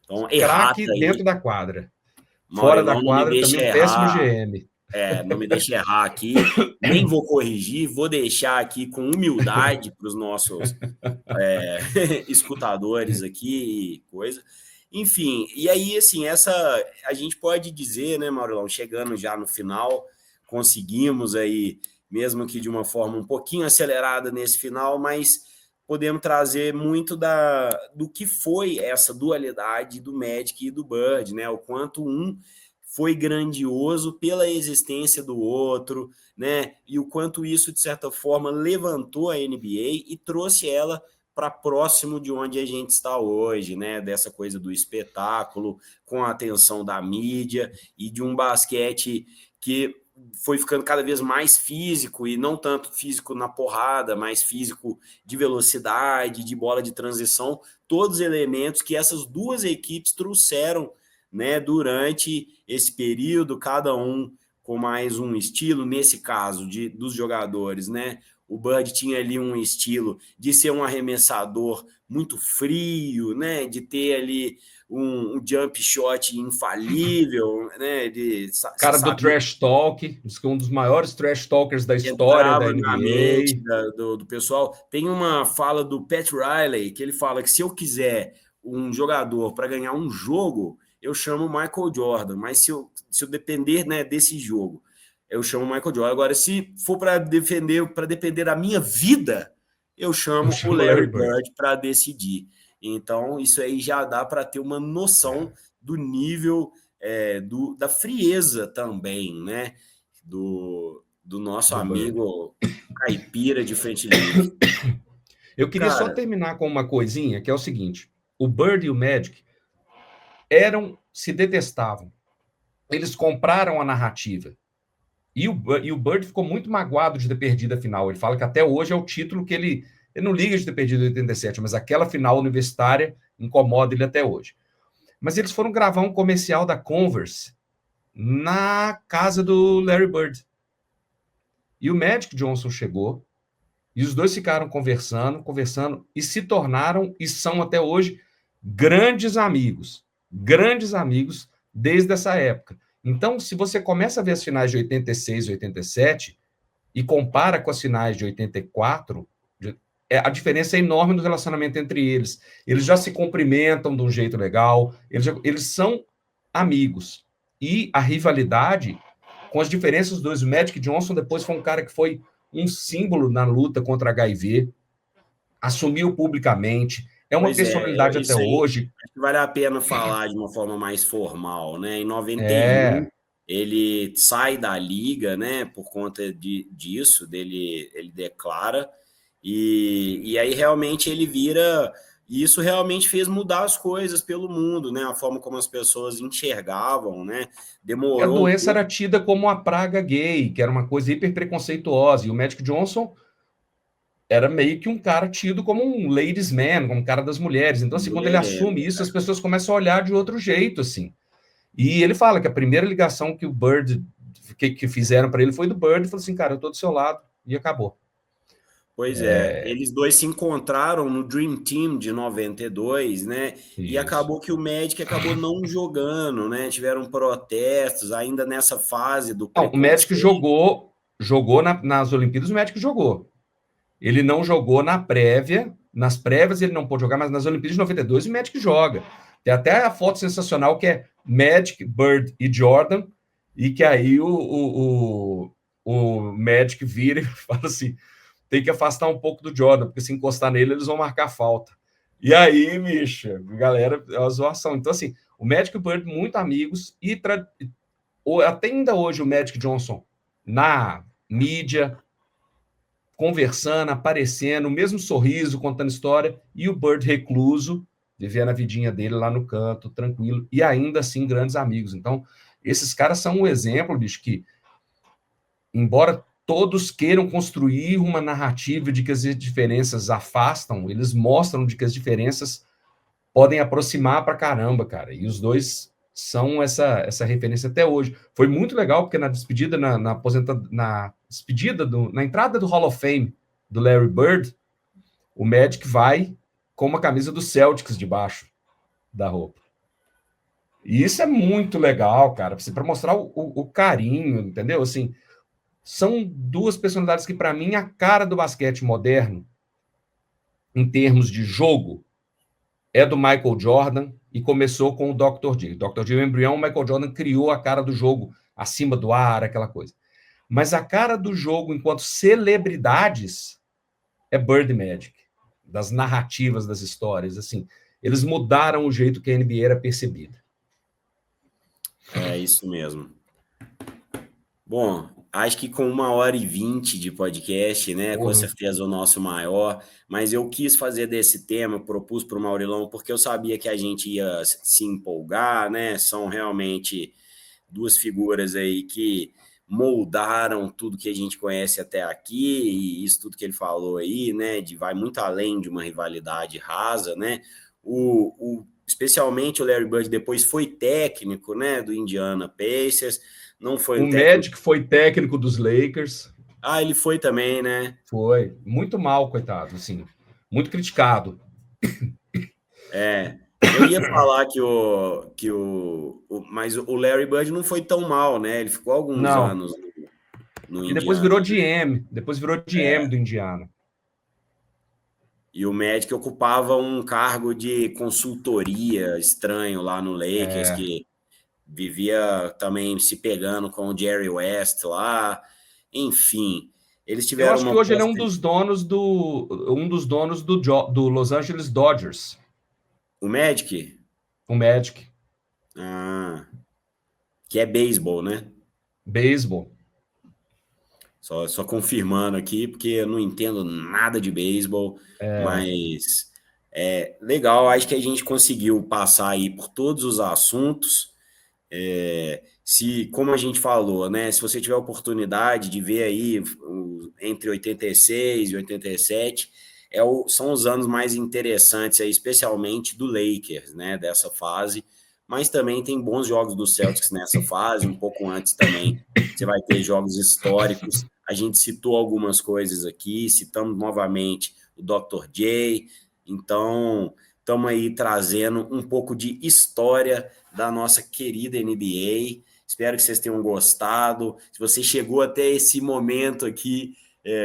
Então, Craque errata dentro aí. da quadra. Fora da Maurilão, não me quadra, também deixa um péssimo errar. GM. Não me deixa errar aqui. Nem vou corrigir, vou deixar aqui com humildade para os nossos escutadores aqui e coisa. Enfim, e aí, assim, a gente pode dizer, né, Maurilão, chegando já no final, conseguimos aí, mesmo que de uma forma um pouquinho acelerada nesse final, mas podemos trazer muito do que foi essa dualidade do Magic e do Bird, né? O quanto um foi grandioso pela existência do outro, né? E o quanto isso, de certa forma, levantou a NBA e trouxe ela para próximo de onde a gente está hoje, né? Dessa coisa do espetáculo, com a atenção da mídia e de um basquete que foi ficando cada vez mais físico e não tanto físico na porrada, mais físico de velocidade, de bola de transição, todos elementos que essas duas equipes trouxeram, né, durante esse período, cada um com mais um estilo, nesse caso dos jogadores, né? O Bud tinha ali um estilo de ser um arremessador muito frio, né? De ter ali um jump shot infalível, né? Você Cara do sabe, trash talk, um dos maiores trash talkers da história da entrava na mente NBA. do pessoal. Tem uma fala do Pat Riley que ele fala que se eu quiser um jogador para ganhar um jogo, eu chamo Michael Jordan, mas se eu depender, né, desse jogo, eu chamo Michael Jordan. Agora, se for para depender da minha vida, eu Eu chamo o chamo Larry Larry Bird. Bird para decidir. Então, isso aí já dá para ter uma noção do nível da frieza também, né? Do nosso Do Bird. amigo caipira de frente livre. Eu queria só Cara, terminar com uma coisinha, que é o seguinte: o Bird e o Magic se detestavam. Eles compraram a narrativa. E o Bird ficou muito magoado de ter perdido a final. Ele fala que até hoje é o título que ele não liga de ter perdido em 87, mas aquela final universitária incomoda ele até hoje. Mas eles foram gravar um comercial da Converse na casa do Larry Bird. E o Magic Johnson chegou, e os dois ficaram conversando, e se tornaram, e são até hoje, grandes amigos desde essa época. Então, se você começa a ver as finais de 86 e 87 e compara com as finais de 84, a diferença é enorme no relacionamento entre eles. Eles já se cumprimentam de um jeito legal, eles são amigos. E a rivalidade, com as diferenças dos dois, o Magic Johnson depois foi um cara que foi um símbolo na luta contra HIV, assumiu publicamente, é uma pois personalidade até isso aí hoje. acho que vale a pena falar de uma forma mais formal, né? Em 91, É, ele sai da liga, né? Por conta disso, ele declara, e aí realmente ele vira. E isso realmente fez mudar as coisas pelo mundo, né? A forma como as pessoas enxergavam, né? a Demorou um doença pouco. era tida como a praga gay, que era uma coisa hiper preconceituosa, e o Magic Johnson era meio que um cara tido como um ladies man, como um cara das mulheres. Então, assim, quando ele assume isso, as pessoas começam a olhar de outro jeito, assim. E ele fala que a primeira ligação que o Bird, que fizeram para ele foi do Bird, e falou assim, cara, eu tô do seu lado, e acabou. Pois é, eles dois se encontraram no Dream Team de 92, né? E Isso. acabou que o Magic acabou não jogando, né? Tiveram protestos ainda nessa fase do Não, o Magic preconceito. jogou nas Olimpíadas, o Magic jogou. Ele não jogou na prévia, nas prévias ele não pôde jogar, mas nas Olimpíadas de 92 o Magic joga. Tem até a foto sensacional que é Magic, Bird e Jordan, e que aí o Magic vira e fala assim, tem que afastar um pouco do Jordan, porque se encostar nele eles vão marcar falta. E aí, bicha, galera, é uma zoação. Então, assim, o Magic e o Bird muito amigos, e até ainda hoje o Magic Johnson na mídia, conversando, aparecendo, o mesmo sorriso, contando história, e o Bird recluso, vivendo a vidinha dele lá no canto, tranquilo, e ainda assim grandes amigos. Então, esses caras são um exemplo, bicho, que, embora todos queiram construir uma narrativa de que as diferenças afastam, eles mostram de que as diferenças podem aproximar pra caramba, cara. E os dois são essa referência até hoje. Foi muito legal, porque na despedida, na entrada do Hall of Fame do Larry Bird, o Magic vai com uma camisa do Celtics debaixo da roupa. E isso é muito legal, cara, para mostrar o carinho, entendeu? Assim, são duas personalidades que, para mim, a cara do basquete moderno, em termos de jogo, é do Michael Jordan e começou com o Dr. J. Dr. J, o embrião, o Michael Jordan criou a cara do jogo acima do ar, aquela coisa. Mas a cara do jogo, enquanto celebridades, é Bird e Magic, das narrativas, das histórias, assim. Eles mudaram o jeito que a NBA era percebida. É isso mesmo. Bom, acho que com 1h20 de podcast, né? Com certeza o nosso maior, mas eu quis fazer desse tema, propus para o Maurilão, porque eu sabia que a gente ia se empolgar, né? São realmente duas figuras aí que moldaram tudo que a gente conhece até aqui, e isso tudo que ele falou aí, né? Vai muito além de uma rivalidade rasa, né? Especialmente o Larry Bird depois foi técnico, né? Do Indiana Pacers. Não foi o Magic foi técnico dos Lakers. Ah, ele foi também, né? Foi. Muito mal, coitado, assim. Muito criticado. Eu ia falar mas o Larry Bird não foi tão mal, né? Ele ficou alguns anos no Indiana. E depois virou GM. Depois virou GM do Indiana. E o Magic ocupava um cargo de consultoria estranho lá no Lakers, que vivia também se pegando com o Jerry West lá. Enfim, eles tiveram Eu acho que hoje ele é um dos donos do Los Angeles Dodgers. O Magic? O Magic. Ah, que é beisebol, né? Beisebol. Só confirmando aqui, porque eu não entendo nada de beisebol, mas é legal, acho que a gente conseguiu passar aí por todos os assuntos. Como a gente falou, né? Se você tiver a oportunidade de ver aí entre 86 e 87, são os anos mais interessantes aí, especialmente do Lakers, né? Dessa fase, mas também tem bons jogos do Celtics nessa fase, um pouco antes também. Você vai ter jogos históricos. A gente citou algumas coisas aqui, citamos novamente o Dr. J. Então, estamos aí trazendo um pouco de história da nossa querida NBA. Espero que vocês tenham gostado. Se você chegou até esse momento aqui,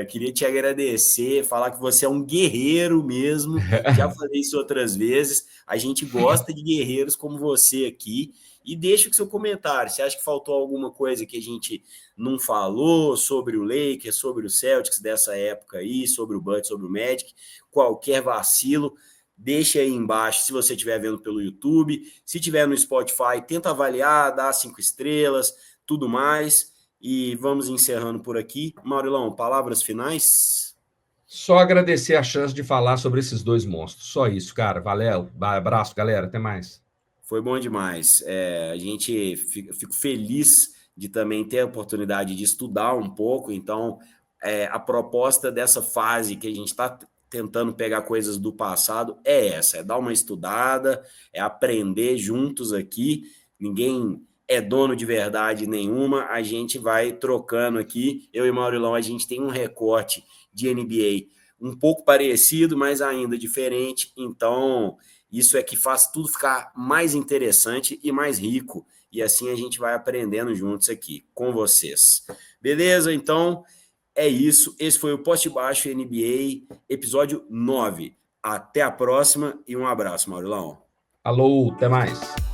queria te agradecer, falar que você é um guerreiro mesmo. Já falei isso outras vezes. A gente gosta de guerreiros como você aqui. E deixa o seu comentário. Você acha que faltou alguma coisa que a gente não falou sobre o Lakers, sobre o Celtics dessa época aí, sobre o Bucks, sobre o Magic? Qualquer vacilo, deixa aí embaixo se você estiver vendo pelo YouTube. Se estiver no Spotify, tenta avaliar, dá 5 estrelas, tudo mais. E vamos encerrando por aqui. Maurilão, palavras finais? Só agradecer a chance de falar sobre esses dois monstros. Só isso, cara. Valeu. Abraço, galera. Até mais. Foi bom demais. Fico feliz de também ter a oportunidade de estudar um pouco. Então, a proposta dessa fase que a gente está tentando pegar coisas do passado é essa: é dar uma estudada, é aprender juntos aqui. Ninguém é dono de verdade nenhuma. A gente vai trocando aqui. Eu e Maurilão, a gente tem um recorte de NBA um pouco parecido, mas ainda diferente. Então, isso é que faz tudo ficar mais interessante e mais rico. E assim a gente vai aprendendo juntos aqui com vocês. Beleza? Então, é isso. Esse foi o Poste Baixo NBA, episódio 9. Até a próxima e um abraço, Maurilão. Alô, até mais.